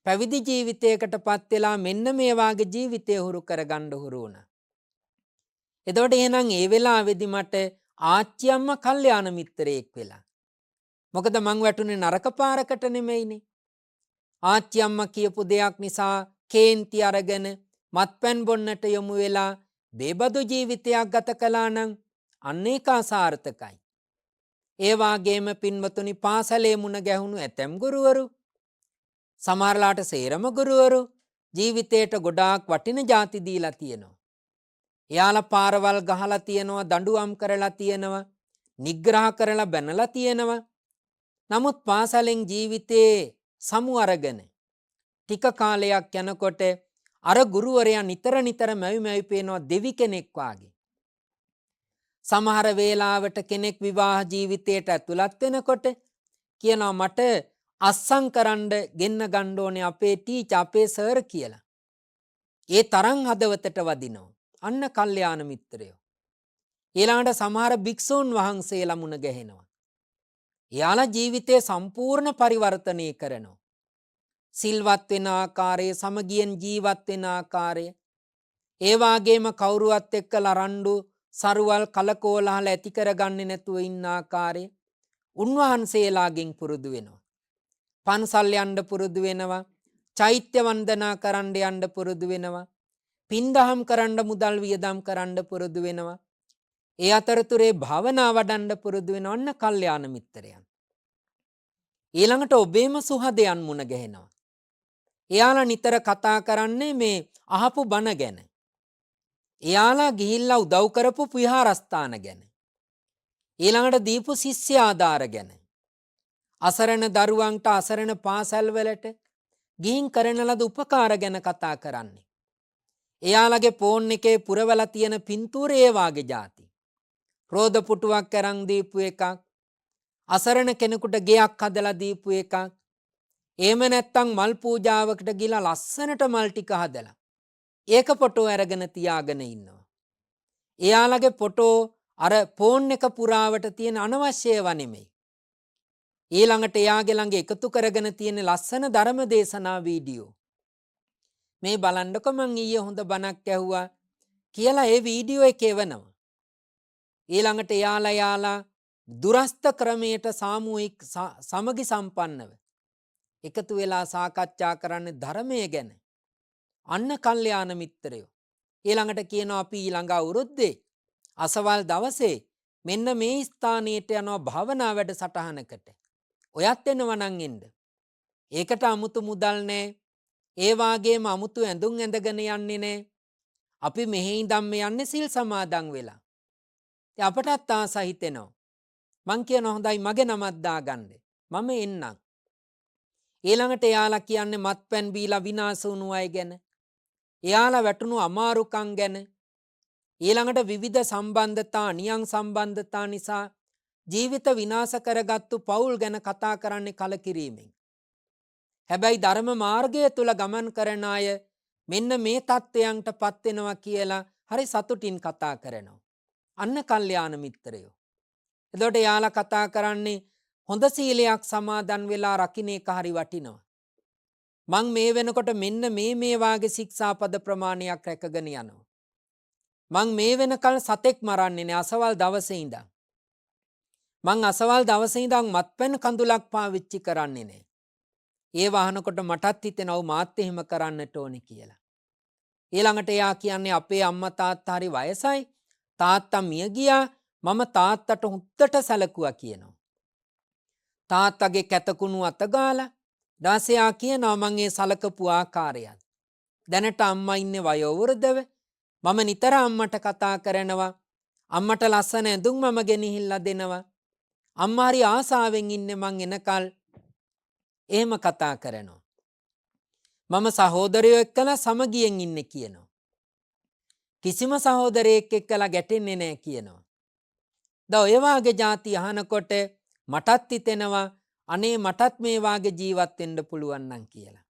පැවිදි ජීවිතයකටපත් වෙලා මෙන්න මේ වාගේ ජීවිතය හුරු කරගන්න හුරු වුණා. එතකොට එහෙනම් ඒ වෙලාවේදී මට ආච්චි අම්මා කල්යාණ මිත්‍රයෙක් වෙලා. මොකද මං වැටුනේ නරක පාරකට නෙමෙයිනේ. ආච්චි අම්මා කියපු දෙයක් නිසා කේන්ති අරගෙන මත්පැන් බොන්නට යොමු වෙලා බේබදු ජීවිතයක් ගත කළා නම් අන්න ඒක අසාර්ථකයි. ඒ වාගේම පින්වතුනි පාසලේ මුණ ගැහුණු ඇතැම් ගුරුවරු සමහරලාට සේරම ගුරුවරු ජීවිතේට ගොඩාක් වටින ಜಾති දීලා තියෙනවා. එයාලා පාරවල් ගහලා තියෙනවා, දඬුවම් කරලා තියෙනවා, නිග්‍රහ කරලා බැනලා තියෙනවා. නමුත් පාසලෙන් ජීවිතේ සමු අරගෙන ටික කාලයක් යනකොට අර ගුරුවරයා නිතර මැවි පේනවා දෙවි කෙනෙක් වාගේ. සමහර වේලාවට කෙනෙක් විවාහ ජීවිතයට ඇතුළත් වෙනකොට කියනවා මට අස්සම් කරන්න ගෙන්න ගන්න ඕනේ අපේ ටීචර් අපේ සර් කියලා. ඒ තරම් හදවතට වදිනවා. අන්න කල්යාණ මිත්‍රයෝ. ඊළඟට සමහර භික්ෂූන් වහන්සේලා මුණ ගැහෙනවා. එයාලා ජීවිතය සම්පූර්ණ පරිවර්තනය කරනවා. සිල්වත් වෙන ආකාරය, සමගියෙන් ජීවත් වෙන ආකාරය, ඒ වාගේම කවුරුවත් එක්කලා රණ්ඩු සරුවල් කලකෝලහල ඇති කරගන්නේ නැතුව ඉන්න ආකාරය උන්වහන්සේලාගෙන් පුරුදු වෙනවා. පන්සල් යන්න පුරුදු වෙනවා. චෛත්‍ය වන්දනා කරන්න යන්න පුරුදු වෙනවා. පින්දහම් කරන්න මුදල් වියදම් කරන්න පුරුදු වෙනවා. ඒ අතරතුරේ භාවනා වඩන්න පුරුදු වෙන අන්න කල්යාණ මිත්‍රයන්. ඊළඟට ඔබේම සුහදයන් මුණ ගැහෙනවා. එයාලා නිතර කතා කරන්නේ මේ අහපු බණ ගැන. එයාලා ගිහිල්ලා උදව් කරපු විහාරස්ථාන ගැන. ඊළඟට දීපු ශිෂ්‍ය ආධාර ගැන. අසරණ දරුවන්ට අසරණ පාසල් වලට ගිහින් කරන ලද උපකාර ගැන කතා කරන්නේ. එයාලගේ ෆෝන් එකේ පුරවලා තියෙන පින්තූර ඒ වාගේ જાති. රෝද පුටුවක් අරන් දීපු එකක්, අසරණ කෙනෙකුට ගෙයක් හදලා දීපු එකක්, එහෙම නැත්නම් මල් පූජාවකට ගිහලා ලස්සනට මල් ටික හදලා ඒක ෆොටෝ අරගෙන තියාගෙන ඉන්නවා. එයාලගේ ෆොටෝ අර ෆෝන් එක පුරාවට තියෙන අනවශ්‍ය ඒවා නෙමෙයි. ඊළඟට එයාගේ ළඟ එකතු කරගෙන තියෙන ලස්සන ධර්ම දේශනා වීඩියෝ. මේ බලන්නකො මං ඊයේ හොඳ බණක් ඇහුවා කියලා ඒ වීඩියෝ එක එවනවා. ඊළඟට යාලා දුරස්ත ක්‍රමයට සාමූහික සමගි සම්පන්නව එකතු වෙලා සාකච්ඡා කරන්නේ ධර්මය ගැන. අන්න කල්යාණ මිත්‍රයෝ. ඊළඟට කියනවා අපි ඊළඟ අවුරුද්දේ අසවල් දවසේ මෙන්න මේ ස්ථානයට යනවා භාවනා වැඩසටහනකට. ඔයත් එනවා නම් එන්න. ඒකට අමුතු මුදල් නැහැ. ඒ වාගේම අමුතු ඇඳුම් ඇඳගෙන යන්නේ නැහැ. අපි මෙහි ඉඳන් යන්නේ සිල් සමාදන් වෙලා. ඉතින් අපටත් ආස හිතෙනවා. මං කියනවා හොඳයි මගේ නමක් දාගන්න. මම එන්නම්. ඊළඟට එයාලා කියන්නේ මත්පැන් බීලා විනාශ වුණු අය ගැන. එයාලා වැටුණු අමාරුකම් ගැන. ඊළඟට විවිධ සම්බන්ධතා නියං සම්බන්ධතා නිසා ජීවිත විනාශ කරගත්තු පවුල් ගැන කතා කරන්නේ කලකිරීමෙන්. හැබැයි ධර්ම මාර්ගය තුල ගමන් කරන අය මෙන්න මේ தත්වයන්ට පත් වෙනවා කියලා හරි සතුටින් කතා කරනවා. අන්න කල්යාණ මිත්‍රයෝ. එතකොට යාලා කතා කරන්නේ හොඳ සීලයක් සමාදන් වෙලා රකින්න එක හරි වටිනවා. මං මේ වෙනකොට මෙන්න මේ වාගේ ශික්ෂාපද ප්‍රමාණයක් රැකගෙන යනවා. මං මේ වෙනකල් සතෙක් මරන්නේ නෑ අසවල් දවසේ ඉඳන්. මං අසවල් දවසේ ඉඳන් මත්පැන් කඳුලක් පාවිච්චි කරන්නේ නෑ. ඒ වහනකොට මටත් හිතෙනව මාත් එහෙම කරන්නට ඕනේ කියලා. ඊළඟට එයා කියන්නේ අපේ අම්මා තාත්තා හරි වයසයි. තාත්තා මිය ගියා. මම තාත්තට හුත්තට සැලකුවා කියනවා. තාත්තගේ කැතකුණු අතගාලා දාසයා කියනවා මං ඒ සලකපු ආකාරයත්. දැනට අම්මා ඉන්නේ වයෝවෘද්ධව. මම නිතර අම්මට කතා කරනවා. අම්මට ලස්සන ඇඳුම් මම ගෙනහිල්ලා දෙනවා. අම්මා හරි ආසාවෙන් ඉන්නේ මං එනකල්. එහෙම කතා කරනවා. මම සහෝදරයෝ එක්කලා සමගියෙන් ඉන්නේ කියනවා. කිසිම සහෝදරයෙක් එක්කලා ගැටෙන්නේ නැහැ කියනවා. දැන් ඔය වාගේ જાති අහනකොට මටත් හිතෙනවා අනේ මටත් මේ වාගේ ජීවත් වෙන්න පුළුවන් නම් කියලා.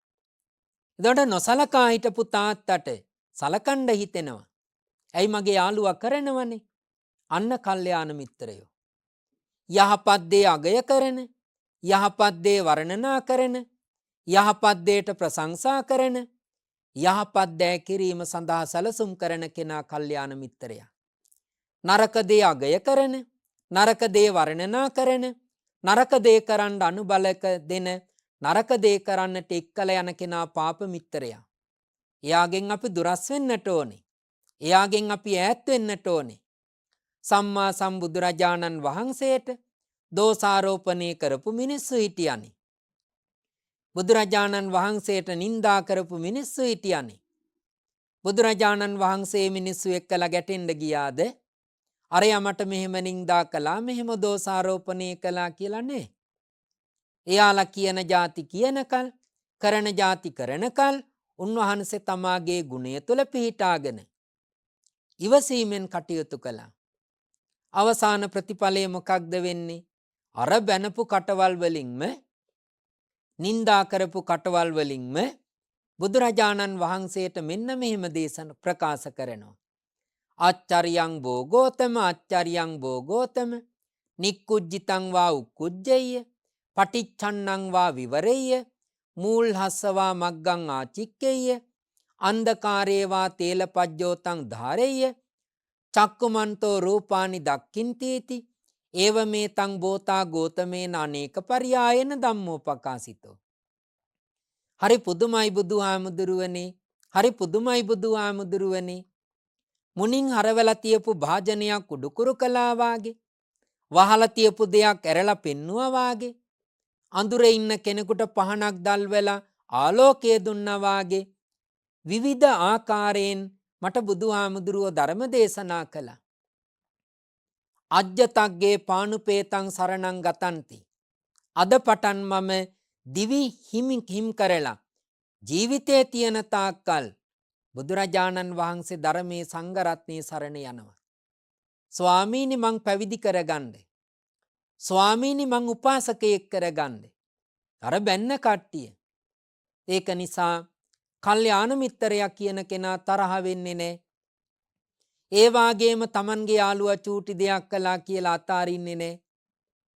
එතකොට නොසලකා හිටපු තාත්තට සලකන්න හිතෙනවා. ඇයි මගේ යාළුවා කරනවනේ? අන්න කල්යාණ මිත්‍රයෝ. යහපත් දේ අගය කරන, යහපත් දේ වර්ණනා කරන, යහපත් දේට ප්‍රශංසා කරන, යහපත් දෑ කිරීම සඳහා සැලසුම් කරන කෙනා කල්යාණ මිත්‍රයා. නරක දේ අගය කරන, නරක දේ වර්ණනා කරන, නරක දේ කරන්න අනුබලක දෙන, නරක දේ කරන්නට එක්කල යන කෙනා පාප මිත්‍රයා. එයාගෙන් අපි දුරස් වෙන්නට ඕනේ. එයාගෙන් අපි ඈත් වෙන්නට ඕනේ. සම්මා සම්බුදුරජාණන් වහන්සේට දෝෂාරෝපණය කරපු මිනිස්සු හිටියනේ. බුදුරජාණන් වහන්සේට නින්දා කරපු මිනිස්සු හිටියනේ. බුදුරජාණන් වහන්සේ මිනිස්සු එක්කලා ගැටෙන්න ගියාද? අරයා මට මෙහෙම නින්දා කළා, මෙහෙම දෝෂාරෝපණය කළා කියලා නේ. එයාලා කියන જાති කියනකල්, කරන જાති කරනකල් උන්වහන්සේ තමාගේ ගුණය තුල පිහිටාගෙන ඉවසීමෙන් කටයුතු කළා. අවසාන ප්‍රතිඵලය මොකක්ද වෙන්නේ? අර බැනපු කටවල් වලින්ම, නින්දා කරපු කටවල් වලින්ම බුදුරජාණන් වහන්සේට මෙන්න මෙහෙම දේශන ප්‍රකාශ කරනවා. ආච්චරියං භෝගෝතම, ආච්චරියං භෝගෝතම, නික්කුජ්ජිතං වා උක්කුජ්ජෙය්‍ය පටිච්චන්නං වා විවරෙය්‍ය මූල් හස්සවා මග්ගං ආචික්කෙය්‍ය අන්ධකාරේවා තේලපජ්ජෝතං ධාරෙය්‍ය චක්කුමන්තෝ රූපානි දක්ඛින්තේති ඒව මේ තං බෝතා ගෝතමේන අනේක පරියායන ධම්මෝ පකාසිතෝ. හරි පුදුමයි බුදුහාමුදුරුවනේ, හරි පුදුමයි බුදුහාමුදුරුවනේ. මුනින් හරවලා තියපු භාජනයක් උඩුකුරු කළා වාගේ, වහලා තියපු දෙයක් ඇරලා පෙන්නුවා වාගේ, අඳුරේ ඉන්න කෙනෙකුට පහනක් දැල්වලා ආලෝකය දුන්නා වාගේ විවිධ ආකාරයෙන් මට බුදුහාමුදුරුවෝ ධර්ම දේශනා කළා. අජ්ජතග්ගේ පානුපේතං සරණං ගතන්ති. අද පටන් මම දිවි හිම් කරලා ජීවිතයේ තියෙන තාක්කල් බුදුරජාණන් වහන්සේ ධර්මයේ සංඝරත්නයේ සරණ යනවා. ස්වාමීනි මං පැවිදි කරගන්න. ස්වාමීනි මං උපාසකයෙක් කරගන්න. අර බැන්න කට්ටිය. ඒක නිසා කල්යාණ මිත්‍රයා කියන කෙනා තරහ වෙන්නේ නැහැ. ඒ වාගේම Tamanගේ යාළුවා චූටි දෙයක් කළා කියලා අතාරින්නේ නැහැ.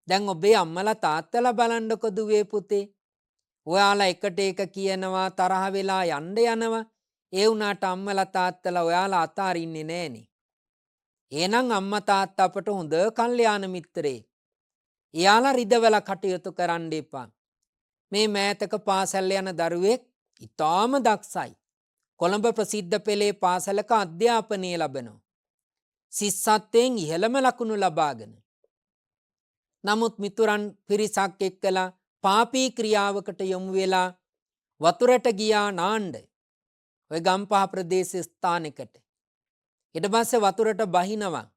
දැන් ඔබේ අම්මලා තාත්තලා බලන්නකො දුවේ පුතේ. ඔයාලා එකට එක කියනවා තරහ වෙලා යන්න යනවා. ඒ වුණාට අම්මලා තාත්තලා ඔයාලා අතාරින්නේ නැහනේ. එහෙනම් අම්මා තාත්තා අපට හොඳ කල්යාණ මිත්‍රයෙක්. එයාලා රිදවලා කටයුතු කරන්න එපා. මේ මෑතක පාසල් යන දරුවෙක් ඊටාම දක්ෂයි. කොළඹ ප්‍රසිද්ධ පෙළේ පාසලක අධ්‍යාපනය ලබනවා. ශිෂ්‍යත්වයෙන් ඉහළම ලකුණු ලබාගෙන. නමුත් මිතුරන් පිරිසක් එක්කලා පාපී ක්‍රියාවකට යොමු වෙලා වතුරට ගියා නාන්න. ඔය ගම්පහ ප්‍රදේශ ස්ථානයකට. ඊට පස්සේ වතුරට බහිනවා.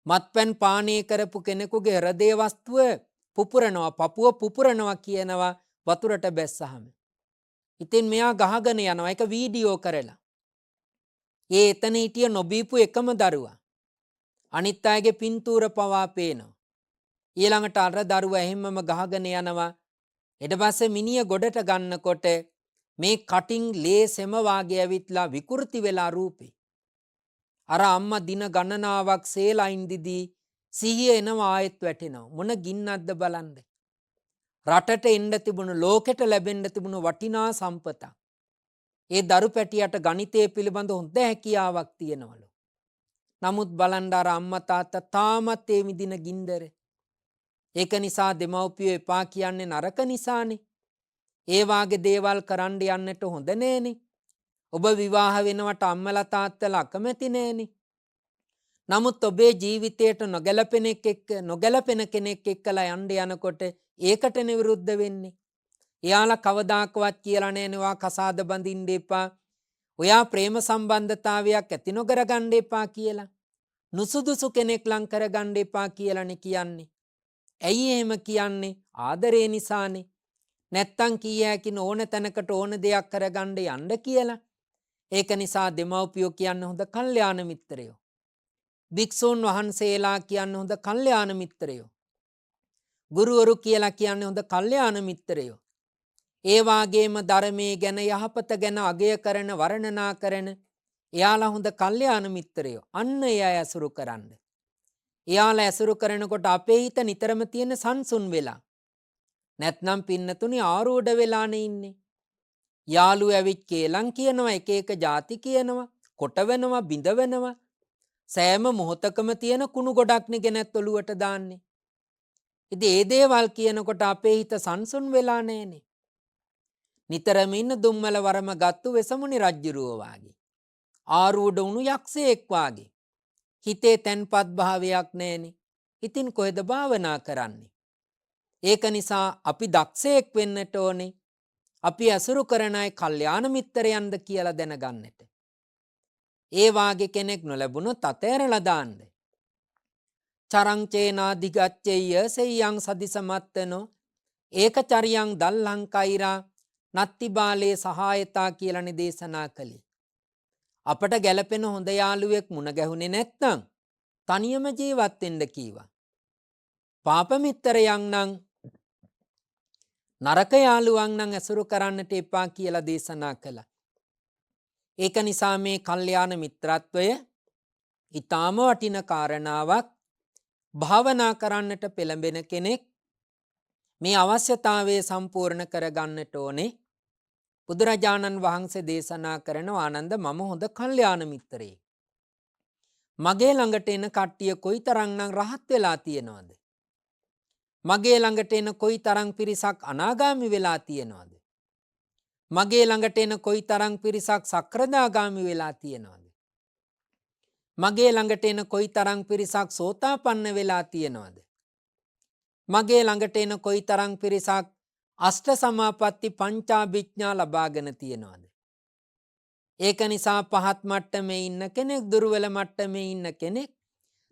මත්පැන් පානය කරපු කෙනෙකුගේ හෘදේ වස්තුව පුපුරනවා, පපුව පුපුරනවා කියනවා වතුරට බැස්සහම. ඉතින් මෙයා ගහගෙන යනවා ඒක වීඩියෝ කරලා. ඒ එතන හිටිය නොබීපු එකම දරුවා. අනිත් අයගේ පින්තූර පවා පේනවා. ඊළඟට අර දරුවා එහෙම්මම ගහගෙන යනවා. ඊට පස්සේ මිනිහ ගොඩට ගන්නකොට මේ කටින් ලේ සෙම වාගේ ඇවිත්ලා විකෘති වෙලා රූපේ. අර අම්මා දින ගණනාවක් සේලයින් දිදී සිහිය එනවා ආයෙත් වැටෙනවා. මොන ගින්නක්ද බලන්න. රටට එන්න තිබුණු ලෝකෙට ලැබෙන්න තිබුණු වටිනා සම්පතක්. ඒ දරු පැටියට ගණිතය පිළිබඳ හොඳ හැකියාවක් තියෙනවලු. නමුත් බලන්න අර අම්මා තාත්තා තාමත් ඒ විදින ගින්දර. ඒක නිසා දෙමව්පියෝ එපා කියන්නේ නරක නිසානේ. ඒ වාගේ දේවල් කරන්න යන්නට හොඳ නෑනේ. ඔබ විවාහ වෙනවට අම්මලා තාත්තලා අකමැති නෑනේ. නමුත් ඔබේ ජීවිතයට නොගැලපෙන කෙනෙක් එක්කලා යන්න යනකොට ඒකට නිවිරුද්ධ වෙන්නේ. එයාලා කවදාකවත් කියලා නෑනවා කසාද බඳින්න එපා. ඔයා ප්‍රේම සම්බන්ධතාවයක් ඇති නොකර ගන්න එපා කියලා. නුසුදුසු කෙනෙක් ලං කරගන්න එපා කියලානේ කියන්නේ. ඇයි එහෙම කියන්නේ? ආදරේ නිසානේ. නැත්තම් කීයකින් ඕන තැනකට ඕන දෙයක් කරගන්න යන්න කියලා. ඒක නිසා දෙමව්පියෝ කියන්නේ හොඳ කල්යාණ මිත්‍රයෝ. භික්ෂුන් වහන්සේලා කියන්නේ හොඳ කල්යාණ මිත්‍රයෝ. ගුරුවරු කියලා කියන්නේ හොඳ කල්යාණ මිත්‍රයෝ. ඒ වාගේම ධර්මයේ ගැන යහපත ගැන අගය කරන වර්ණනා කරන එයාලා හොඳ කල්යාණ මිත්‍රයෝ. අන්න එයා ඇසුරු කරන්න. එයාලා ඇසුරු කරනකොට අපේ හිත නිතරම තියෙන සංසුන් වෙලා. නැත්නම් පින්නතුනි ආරූඪ වෙලානේ ඉන්නේ. යාළුවෝ ඇවිත් කේලම් කියනවා, එක එක ಜಾති කියනවා, කොටවෙනවා, බිඳවෙනවා. සෑම මොහොතකම තියෙන කුණු ගොඩක්නේ ගෙනත් ඔලුවට දාන්නේ. ඉතින් ඒ දේවල් කියනකොට අපේ හිත සංසුන් වෙලා නැහනේ. නිතරම ඉන්න දුම්මල වරම ගත්තු වෙසමුනි රජ්ජුරුවෝ වාගේ. ආරූඪ වුණු යක්ෂයෙක් වාගේ. හිතේ තැන්පත් භාවයක් නැහනේ. ඉතින් කොහෙද භාවනා කරන්නේ? ඒක නිසා අපි දක්ෂයෙක් වෙන්නට ඕනේ. අපි ඇසුරු කරන අය කල්යාණ මිත්‍රයන්ද කියලා දැනගන්නට. ඒ වාගේ කෙනෙක් නොලැබුණොත් අතෑරලා දාන්න. චරං චේනා දිගච්ඡෙය්‍ය සෙය්‍යං සදිසමත්තනෝ ඒකචරියං දල්ලං කෛරා නත්ති බාලේ සහායතා කියලානේ දේශනා කළේ. අපට ගැළපෙන හොඳ යාළුවෙක් මුණ ගැහුනේ නැත්නම් තනියම ජීවත් වෙන්න කීවා. පාප මිත්‍රයන් නම් නරක යාළුවන් නම් ඇසුරු කරන්නට එපා කියලා දේශනා කළා. ඒක නිසා මේ කල්යාණ මිත්‍රත්වය ඊටාම වටින කාරණාවක්. භාවනා කරන්නට පෙළඹෙන කෙනෙක් මේ අවශ්‍යතාවය සම්පූර්ණ කරගන්නට ඕනේ. බුදුරජාණන් වහන්සේ දේශනා කරන ආනන්ද මම හොඳ කල්යාණ මිත්‍රයෙක්. මගේ ළඟට එන කට්ටිය කොයි තරම්නම් රහත් වෙලා තියෙනවද? මගේ ළඟට එන කොයි තරම් පිරිසක් අනාගාමි වෙලා තියෙනවද? මගේ ළඟට එන කොයි තරම් පිරිසක් සක්‍රදාගාමි වෙලා තියෙනවද? මගේ ළඟට එන කොයි තරම් පිරිසක් සෝතාපන්න වෙලා තියෙනවද? මගේ ළඟට එන කොයි තරම් පිරිසක් අෂ්ට සමාපatti පංචාභිඥා ලබාගෙන තියෙනවද? ඒක නිසා පහත් මට්ටමේ ඉන්න කෙනෙක්, දුර්වල මට්ටමේ ඉන්න කෙනෙක්,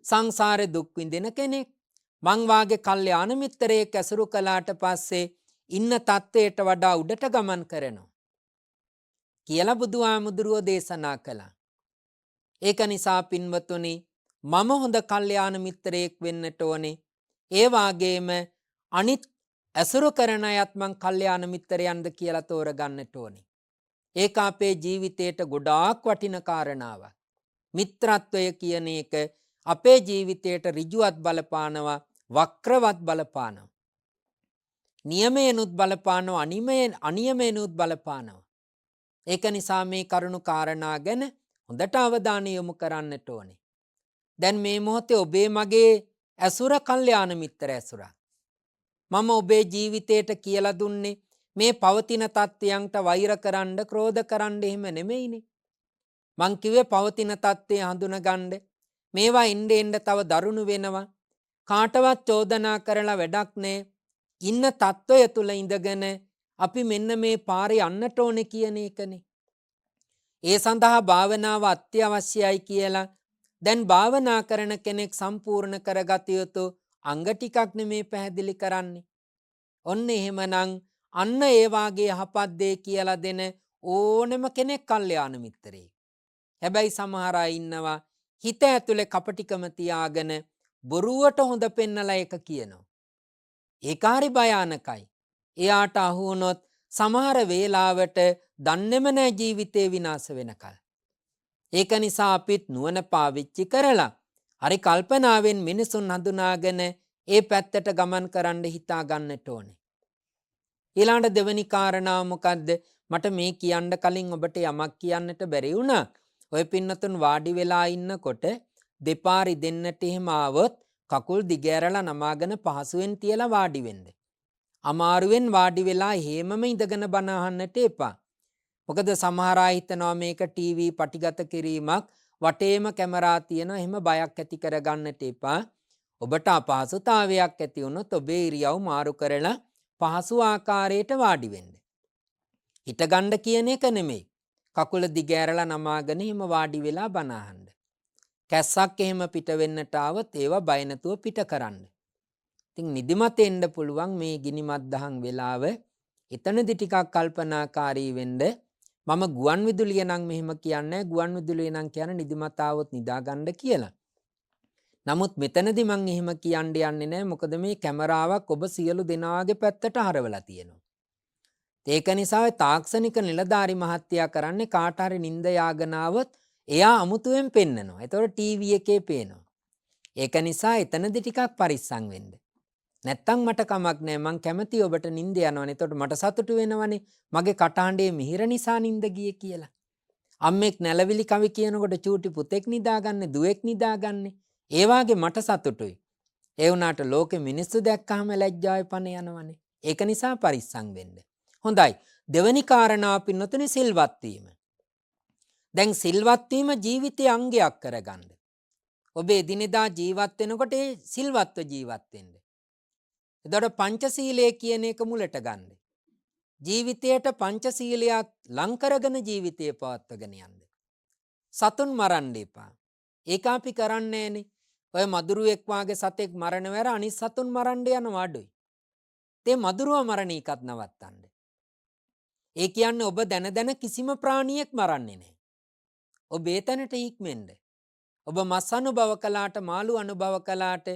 සංසාරේ දුක් විඳින කෙනෙක් මං වාගේ කල්යාණ මිත්‍රයෙක් ඇසුරු කළාට පස්සේ ඉන්න තත්වයට වඩා උඩට ගමන් කරනවා කියලා බුදුහාමුදුරුවෝ දේශනා කළා. ඒක නිසා පින්වතුනි මම හොඳ කල්යාණ මිත්‍රයෙක් වෙන්නට ඕනේ. ඒ වාගේම අනිත් ඇසුරු කරන අයත් මං කල්යාණ මිත්‍රයන්ද කියලා තෝරගන්නට ඕනේ. ඒක අපේ ජීවිතයට ගොඩාක් වටින කාරණාවක්. මිත්‍රත්වය කියන එක අපේ ජීවිතයට ඍජුවත් බලපානවා, වක්‍රවත් බලපානවා. නියමයෙන්ුත් බලපානවා, අනියමයෙන්ුත් බලපානවා. ඒක නිසා මේ කරුණු කාරණා ගැන හොඳට අවධානය යොමු කරන්නට ඕනේ. දැන් මේ මොහොතේ ඔබේ මගේ ඇසුර කල්යාණ මිත්‍ර ඇසුරක්. මම ඔබේ ජීවිතයට කියලා දුන්නේ මේ පවතින තත්ත්වයන්ට වෛර කරන්න, ක්‍රෝධ කරන්න එහෙම නෙමෙයිනේ. මං කිව්වේ පවතින තත්ත්වය හඳුනගන්න. මේවා එන්න තව දරුණු වෙනවා. කාටවත් චෝදනා කරලා වැඩක් නැහැ. ඉන්න තත්ත්වය තුල ඉඳගෙන අපි මෙන්න මේ පාරේ යන්නට ඕනේ කියන එකනේ. ඒ සඳහා භාවනාව අත්‍යවශ්‍යයි කියලා දැන් භාවනා කරන කෙනෙක් සම්පූර්ණ කරගත යුතු අංග ටිකක් නෙමේ පැහැදිලි කරන්නේ. ඔන්න එහෙමනම් අන්න ඒ වාගේ යහපත් දේ කියලා දෙන ඕනම කෙනෙක් කල්යාණ මිත්‍රයෙක්. හැබැයි සමහර අය ඉන්නවා හිත ඇතුලේ කපටිකම තියාගෙන බොරුවට හොඳ පෙන්නලා එක කියනවා. ඒක හරි භයානකයි. එයාට අහු වුණොත් සමහර වේලාවට දන්නේම නැහැ ජීවිතේ විනාශ වෙනකල්. ඒක නිසා අපිත් නුවණ පාවිච්චි කරලා හරි කල්පනාවෙන් මිනිසුන් හඳුනාගෙන ඒ පැත්තට ගමන් කරන්න හිතා ගන්නට ඕනේ. ඊළඟ දෙවෙනි කාරණාව මොකද්ද? මට මේ කියන්න කලින් ඔබට යමක් කියන්නට බැරි වුණා. ඔය පින්නතුන් වාඩි වෙලා ඉන්නකොට දෙපා රිදෙන්නට එහෙම ආවොත් කකුල් දිගෑරලා නමාගෙන පහසුවෙන් තියලා වාඩි වෙන්න. අමාරුවෙන් වාඩි වෙලා හේමම ඉඳගෙන බණ අහන්නට එපා. මොකද සමහර අය හිතනවා මේක ටීවී පටිගත කිරීමක්, වටේම කැමරා තියෙනවා, එහෙම බයක් ඇති කරගන්නට එපා. ඔබට අපහසුතාවයක් ඇති වුණොත් ඔබේ ඉරියව් මාරු කරලා පහසු ආකාරයට වාඩි වෙන්න. හිට ගන්න කියන එක නෙමෙයි. කකුල දිගෑරලා නමාගෙන එහෙම වාඩි වෙලා බණ අහන්න. කැස්සක් එහෙම පිට වෙන්නට ආවොත් ඒවා බය නැතුව පිට කරන්න. ඉතින් නිදිමත එන්න පුළුවන් මේ ගිනිමත් දහන් වෙලාව. එතනදි ටිකක් කල්පනාකාරී වෙන්න. මම ගුවන් විදුලිය නම් මෙහෙම කියන්නේ ගුවන් විදුලිය නම් කියන නිදිමත ආවොත් නිදා ගන්න කියලා. නමුත් මෙතනදි මම එහෙම කියන්න යන්නේ නැහැ. මොකද මේ කැමරාවක් ඔබ සියලු දෙනාගේ පැත්තට හරවලා තියෙනවා. ඒක නිසා තාක්ෂණික නිලධාරි මහත්තයා කරන්නේ කාට හරි නිින්ද යාගෙන ආවොත් එයා අමුතුවෙන් පෙන්නනවා. ඒතකොට ටීවී එකේ පේනවා. ඒක නිසා එතනදි ටිකක් පරිස්සම් වෙන්න. නැත්තම් මට කමක් නැහැ. මං කැමති ඔබට නිින්ද යනවනේ. ඒතකොට මට සතුටු වෙනවනේ. මගේ කටහඬේ මිහිර නිසා නිින්ද ගියේ කියලා. අම්මෙක් නැලවිලි කවි කියනකොට චූටි පුතෙක් නිදාගන්නේ, දුවෙක් නිදාගන්නේ. ඒ වාගේ මට සතුටුයි. ඒ වුණාට ලෝකෙ මිනිස්සු දැක්කහම ලැජ්ජාවේ පණ යනවනේ. ඒක නිසා පරිස්සම් වෙන්න. හොඳයි. දෙවැනි කාරණාව පින්නතුනේ සිල්වත් වීම. දැන් සිල්වත් වීම ජීවිතයේ අංගයක් කරගන්න. ඔබ එදිනෙදා ජීවත් වෙනකොට ඒ සිල්වත්ව ජීවත් වෙන්න. එතකොට පංචශීලයේ කියන එක මුලට ගන්න. ජීවිතයට පංචශීලයක් ලං කරගෙන ජීවිතය පවත්වාගෙන යන්න. සතුන් මරන්න එපා. ඒක අපි කරන්නේ නැහනේ. ඔය මදුරුවෙක් වාගේ සතෙක් මරණ වැර අනිත් සතුන් මරන්න යනවා අඩුයි. ඒ මදුරුව මරණ එකත් නවත්තන්න. ඒ කියන්නේ ඔබ දැන කිසිම ප්‍රාණියෙක් මරන්නේ නැහැ. ඔබ ඒතනට හික්මෙන්න. ඔබ මස් අනුභව කළාට, මාළු අනුභව කළාට,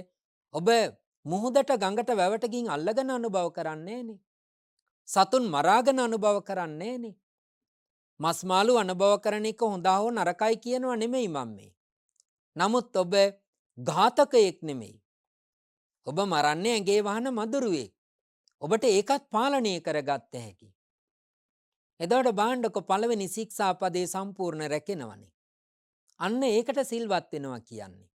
ඔබ මුහුදට ගඟට වැවට ගින් අල්ලගෙන අනුභව කරන්නේ නැහනේ. සතුන් මරාගෙන අනුභව කරන්නේ නැහනේ. මස් මාළු අනුභව කරන එක හොඳ හෝ නරකයි කියනවා නෙමෙයි මම මේ. නමුත් ඔබ ඝාතකයෙක් නෙමෙයි. ඔබ මරන්නේ ඇඟේ වහන මදුරුවෙක්. ඔබට ඒකත් පාලනය කරගත්ත හැකි. එතකොට බලන්නකො පළවෙනි ශික්ෂාපදේ සම්පූර්ණ රැකෙනවනේ. අන්න ඒකට සිල්වත් වෙනවා කියන්නේ.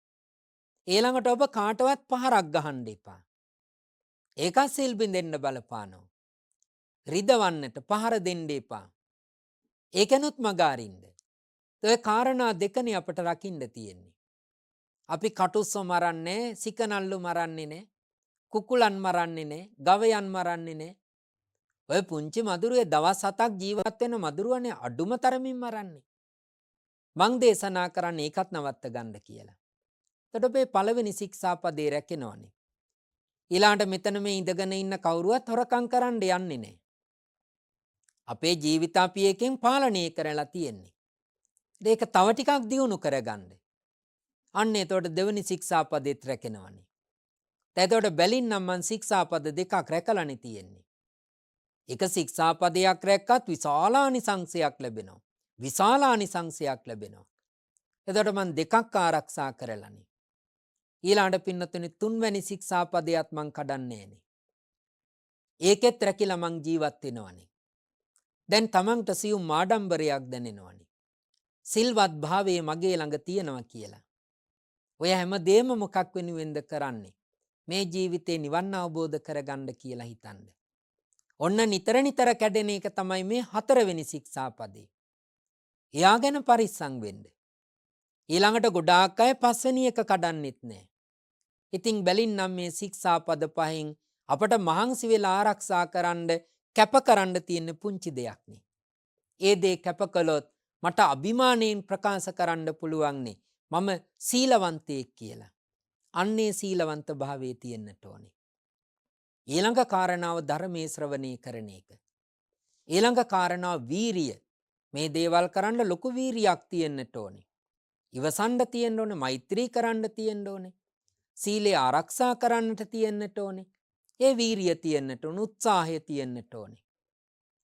ඊළඟට ඔබ කාටවත් පහරක් ගහන්න එපා. ඒකත් සිල් බින්දෙන්න බලපානවා. රිදවන්නට පහර දෙන්න එපා. ඒකනොත් මග අරින්න. ඔය කාරණා දෙකනේ අපට රකින්න තියෙන්නේ. අපි කටුස්ව මරන්නේ, සිකනල්ලු මරන්නේ නැහැ. කුකුලන් මරන්නේ නැහැ, ගවයන් මරන්නේ නැහැ. ඔය පුංචි මදුරුවේ දවස් 7ක් ජීවත් වෙන මදුරුවනේ අඩුම තරමින් මරන්නේ. මං දේශනා කරන්නේ ඒකත් නවත්ත ගන්න කියලා. එතකොට මේ පළවෙනි ශික්ෂාපදේ රැකෙනවනේ. ඊළාට මෙතන මේ ඉඳගෙන ඉන්න කවුරුවත් හොරකම් කරන්න යන්නේ නැහැ. අපේ ජීවිත අපි එකෙන් පාලනය කරලා තියෙන්නේ. ඒක තව ටිකක් දියුණු කරගන්න. අන්න එතකොට දෙවෙනි ශික්ෂාපදෙත් රැකෙනවනේ. එතකොට බැලින්නම් මං ශික්ෂාපද දෙකක් රැකලානේ තියෙන්නේ. එක ශික්ෂාපදයක් රැක්කත් විශාලානිසංශයක් ලැබෙනවා. විශාලානිසංශයක් ලැබෙනවා. එතකොට මං දෙකක් ආරක්ෂා කරලානේ. ඊළාට පින්නතුනි තුන්වැනි ශික්ෂාපදයක් මං කඩන්නේ නැහනේ. ඒකෙත් රැකිලා මං ජීවත් වෙනවනේ. දැන් තමන්ට සියුම් ආඩම්බරයක් දැනෙනවනේ. සිල්වත් භාවයේ මගේ ළඟ තියෙනවා කියලා. ඔය හැමදේම මොකක් වෙනුවෙන්ද කරන්නේ? මේ ජීවිතේ නිවන් අවබෝධ කරගන්න කියලා හිතන්න. ඔන්න නිතර නිතර කැඩෙන එක තමයි මේ හතරවෙනි ශික්ෂාපදේ. එයා ගැන පරිස්සම් වෙන්න. ඊළඟට ගොඩාක් අය පස්වෙනි එක කඩන්නෙත් නැහැ. ඉතින් බැලින්නම් මේ ශික්ෂාපද පහෙන් අපට මහන්සි වෙලා ආරක්ෂා කරන්න කැප කරන්න තියෙන පුංචි දෙයක් නේ. ඒ දේ කැප කළොත් මට අභිමාණයෙන් ප්‍රකාශ කරන්න පුළුවන් නේ මම සීලවන්තයෙක් කියලා. අන්නේ සීලවන්ත භාවයේ තියෙන්නට ඕනේ. ඊළඟ කාරණාව ධර්මයේ ශ්‍රවණය කරන එක. ඊළඟ කාරණාව වීරිය. මේ දේවල් කරන්න ලොකු වීරියක් තියෙන්නට ඕනේ. ඉවසන්න තියෙන්න ඕනේ, මෛත්‍රී කරන්න තියෙන්න ඕනේ. සීලය ආරක්ෂා කරන්නට තියෙන්නට ඕනේ. ඒ වීරිය තියෙන්නට ඕනේ, උත්සාහය තියෙන්නට ඕනේ.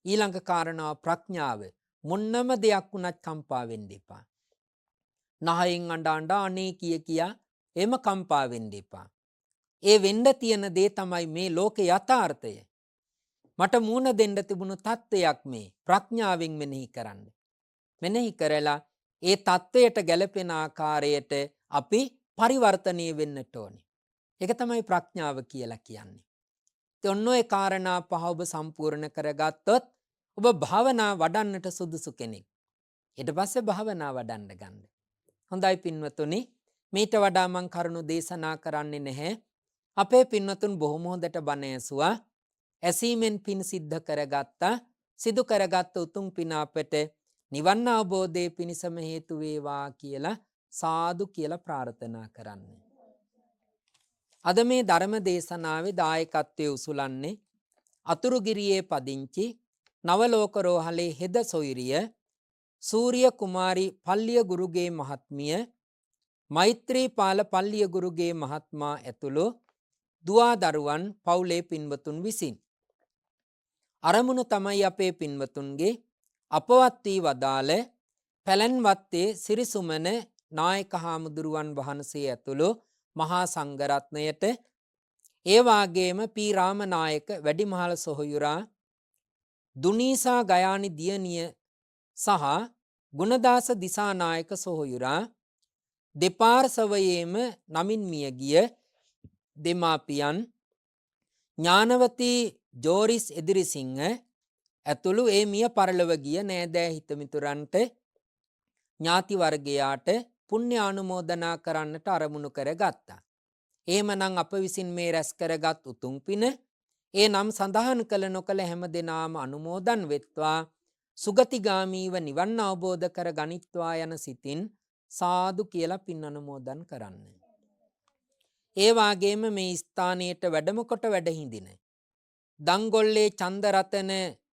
ඊළඟ කාරණාව ප්‍රඥාව. මොන්නම දෙයක් වුණත් කම්පා වෙන්න එපා. නහයෙන් අඬ අනේ කියා එම කම්පා වෙන්න එපා. ඒ වෙන්න තියෙන දේ තමයි මේ ලෝකේ යථාර්ථය. මට මුණ දෙන්න තිබුණු தත්වයක් මේ ප්‍රඥාවෙන් මෙනෙහි කරන්න. මෙනෙහි කරලා ඒ தත්වයට ගැලපෙන ආකාරයට අපි පරිවර්තනය වෙන්නට ඕනේ. ඒක තමයි ප්‍රඥාව කියලා කියන්නේ. ඉතින් ඔන්න ඔය කාරණා පහ ඔබ සම්පූර්ණ කරගත්තොත් ඔබ භාවනා වඩන්නට සුදුසු කෙනෙක්. ඊට පස්සේ භාවනා වඩන්න ගන්න. හොඳයි පින්වතුනි, මීට වඩා මං කරුණු දේශනා කරන්නේ නැහැ. අපේ පින්වතුන් බොහොම හොඳට බණ ඇසුවා. ඇසීමෙන් පින් සිද්ධ කරගත්තා. සිදු කරගත්ත උතුම් පින අපට නිවන් අවබෝධයේ පිණසම හේතු වේවා කියලා සාදු කියලා ප්‍රාර්ථනා කරන්න. අද මේ ධර්ම දේශනාවේ දායකත්වයේ උසුලන්නේ අතුරුගිරියේ පදිංචි නවලෝක රෝහලේ හෙද සොයිරිය සූර්ය කුමාරි පල්ලිය ගුරුගේ මහත්මිය, මෛත්‍රීපාල පල්ලිය ගුරුගේ මහත්මයා ඇතුළු දුවා දරුවන් පවුලේ පින්වතුන් විසින්. අරමුණු තමයි අපේ පින්වතුන්ගේ අපවත් වී වදාළ පැලැන්වත්තේ සිරිසුමන නායක හාමුදුරුවන් වහන්සේ ඇතුළු මහා සංඝරත්නයට, ඒ වාගේම පී රාමනායක වැඩිමහල් සොහොයුරා, දුනීසා ගයානි දියණිය සහ ගුණදාස දිසානායක සොහොයුරා, දෙපාර්ශවයේම නමින් මියගිය දෙමාපියන් ඥානවතී ජෝරිස් එදිරිසිංහ ඇතුළු ඒ මිය පරලොව ගිය නෑදෑ හිතමිතුරන්ට ඥාති වර්ගයාට පුණ්‍ය ආනුමෝදනා කරන්නට අරමුණු කරගත්තා. එහෙමනම් අප විසින් මේ රැස් කරගත් උතුම් පින ඒ නම් සඳහන් කළ නොකළ හැම දෙනාම අනුමෝදන් වෙත්වා සුගතිගාමීව නිවන් අවබෝධ කර ගනිත්වා යන සිතින් සාදු කියලා පින් අනුමෝදන් කරන්න. ඒ වාගේම මේ ස්ථානයට වැඩම කොට වැඩ හිඳින දංගොල්ලේ චන්දරතන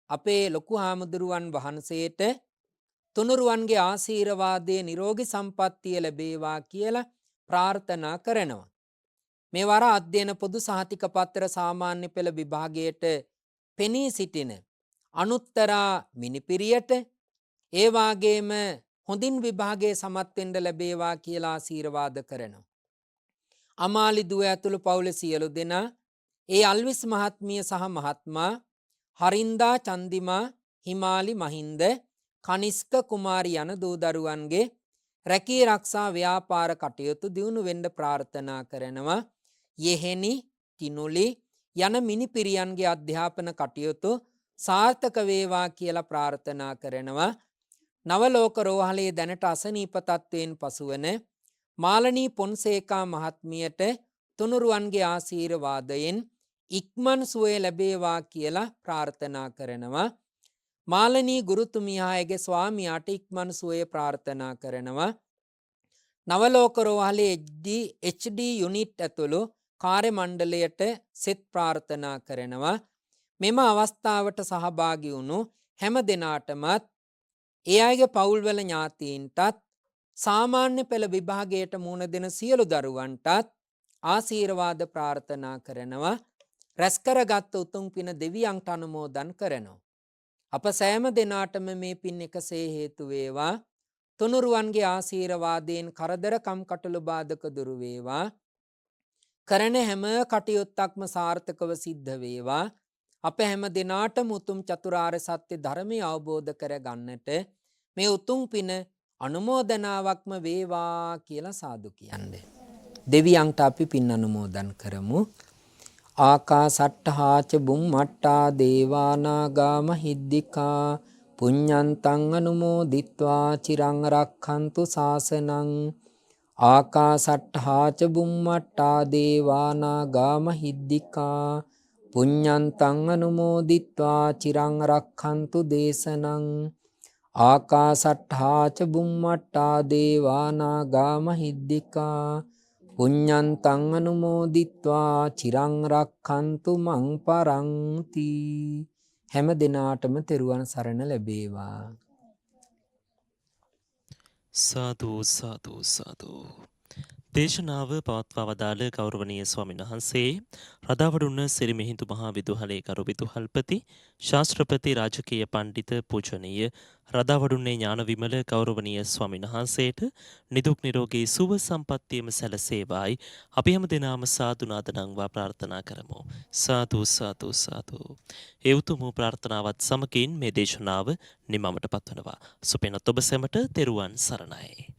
අපේ ලොකු හාමුදුරුවන් වහන්සේට තුනුරුවන්ගේ ආශීර්වාදයේ නිරෝගී සම්පන්නිය ලැබේවා කියලා ප්‍රාර්ථනා කරනවා. මේ වර අධ්‍යයන පොදු සහතික පත්‍ර සාමාන්‍ය පෙළ විභාගයට පෙනී සිටින අනුත්තරා මිනිපිරියට ඒ වාගේම හොඳින් විභාගයේ සමත් වෙන්න ලැබේවා කියලා ආශීර්වාද කරනවා. අමාලි දුව ඇතුළු පවුලේ සියලු දෙනා, ඒ අල්විස් මහත්මිය සහ මහත්මා, හරින්දා චන්දිමා, හිමාලි මහින්ද, කනිස්ක කුමාරි යන දූ දරුවන්ගේ රැකී රක්ෂා ව්‍යාපාර කටයුතු දියුණු වෙන්න ප්‍රාර්ථනා කරනවා. යෙහෙනි, කිනුලි යන මිනිපිරියන්ගේ අධ්‍යාපන කටයුතු සාර්ථක වේවා කියලා ප්‍රාර්ථනා කරනවා. නවලෝක රෝහලේ දැනට අසනීප තත්වයෙන් පසුවන මාලනී පොන්සේකා මහත්මියට තුනුරුවන්ගේ ආශීර්වාදයෙන් ඉක්මන් සුවය ලැබේවා කියලා ප්‍රාර්ථනා කරනවා. මාලනී ගුරුතුමිය හා ඇගේ ස්වාමියාට ඉක්මන් සුවය ප්‍රාර්ථනා කරනවා. නවලෝක රෝහලේ HD යුනිට් ඇතුළු කාර්ය මණ්ඩලයට සෙත් ප්‍රාර්ථනා කරනවා. මෙම අවස්ථාවට සහභාගී වුණු හැම දෙනාටමත් ඒ අයගේ පවුල්වල ඥාතීන්ටත් සාමාන්‍ය පෙළ විභාගයට මුහුණ දෙන සියලු දරුවන්ටත් ආශීර්වාද ප්‍රාර්ථනා කරනවා. රැස්කරගත් උතුම් පින දෙවියන්ට අනුමෝදන් කරනවා. අප සෑම දෙනාටම මේ පින් එකසේ හේතු වේවා. තුනුරුවන්ගේ ආශීර්වාදයෙන් කරදරකම් කටළු බාධක දුරු වේවා. කරන හැම කටයුත්තක්ම සාර්ථකව සිද්ධ වේවා. අප හැම දෙනාටම උතුම් චතුරාර්ය සත්‍ය ධර්මය අවබෝධ කර ගන්නට මේ උතුම් පින අනුමෝදනාවක්ම වේවා කියලා සාදු කියන්නේ. දෙවියන්ට අපි පින් අනුමෝදන් කරමු. ආකාසට්ඨාච බුම්මට්ටා දේවානාගා මහිද්దికා පුඤ්ඤන්තං අනුමෝදිත්වා චිරං රක්ඛන්තු ශාසනං. ආකාසට්ඨාච බුම්මට්ටා දේවානාගා මහිද්దికා පුඤ්ඤන්තං අනුමෝදිත්වා චිරං රක්ඛන්තු දේශනං. ආකාසට්ඨාච බුම්මට්ටා දේවානාගා මහිද්దికා පුඤ්ඤන්තං අනුමෝදිත්වා චිරං රක්ඛන්තු මං පරන්ති. හැම දිනාටම තෙරුවන් සරණ ලැබේවා. සාදු සාදු සාදු. දේශනාව පවත්වා වදාළ ගෞරවනීය ස්වාමීන් වහන්සේ රදාවඩුන්න සිරි මිහිඳු මහා විදුහලේ කරු විදුහල්පති ශාස්ත්‍රපති රාජකීය පණ්ඩිත පූජනීය රදාවඩුන්නේ ඥාන විමල ගෞරවනීය ස්වාමීන් වහන්සේට නිදුක් නිරෝගී සුව සම්පන්නියම සැලසේවායි අපි හැම දිනම සාදු නාද නංවා ප්‍රාර්ථනා කරමු. සාදු සාදු සාදු. ඒ උතුම් ප්‍රාර්ථනාවත් සමගින් මේ දේශනාව නිමවටපත් වෙනවා. සුපිනත් ඔබ සැමට තෙරුවන් සරණයි.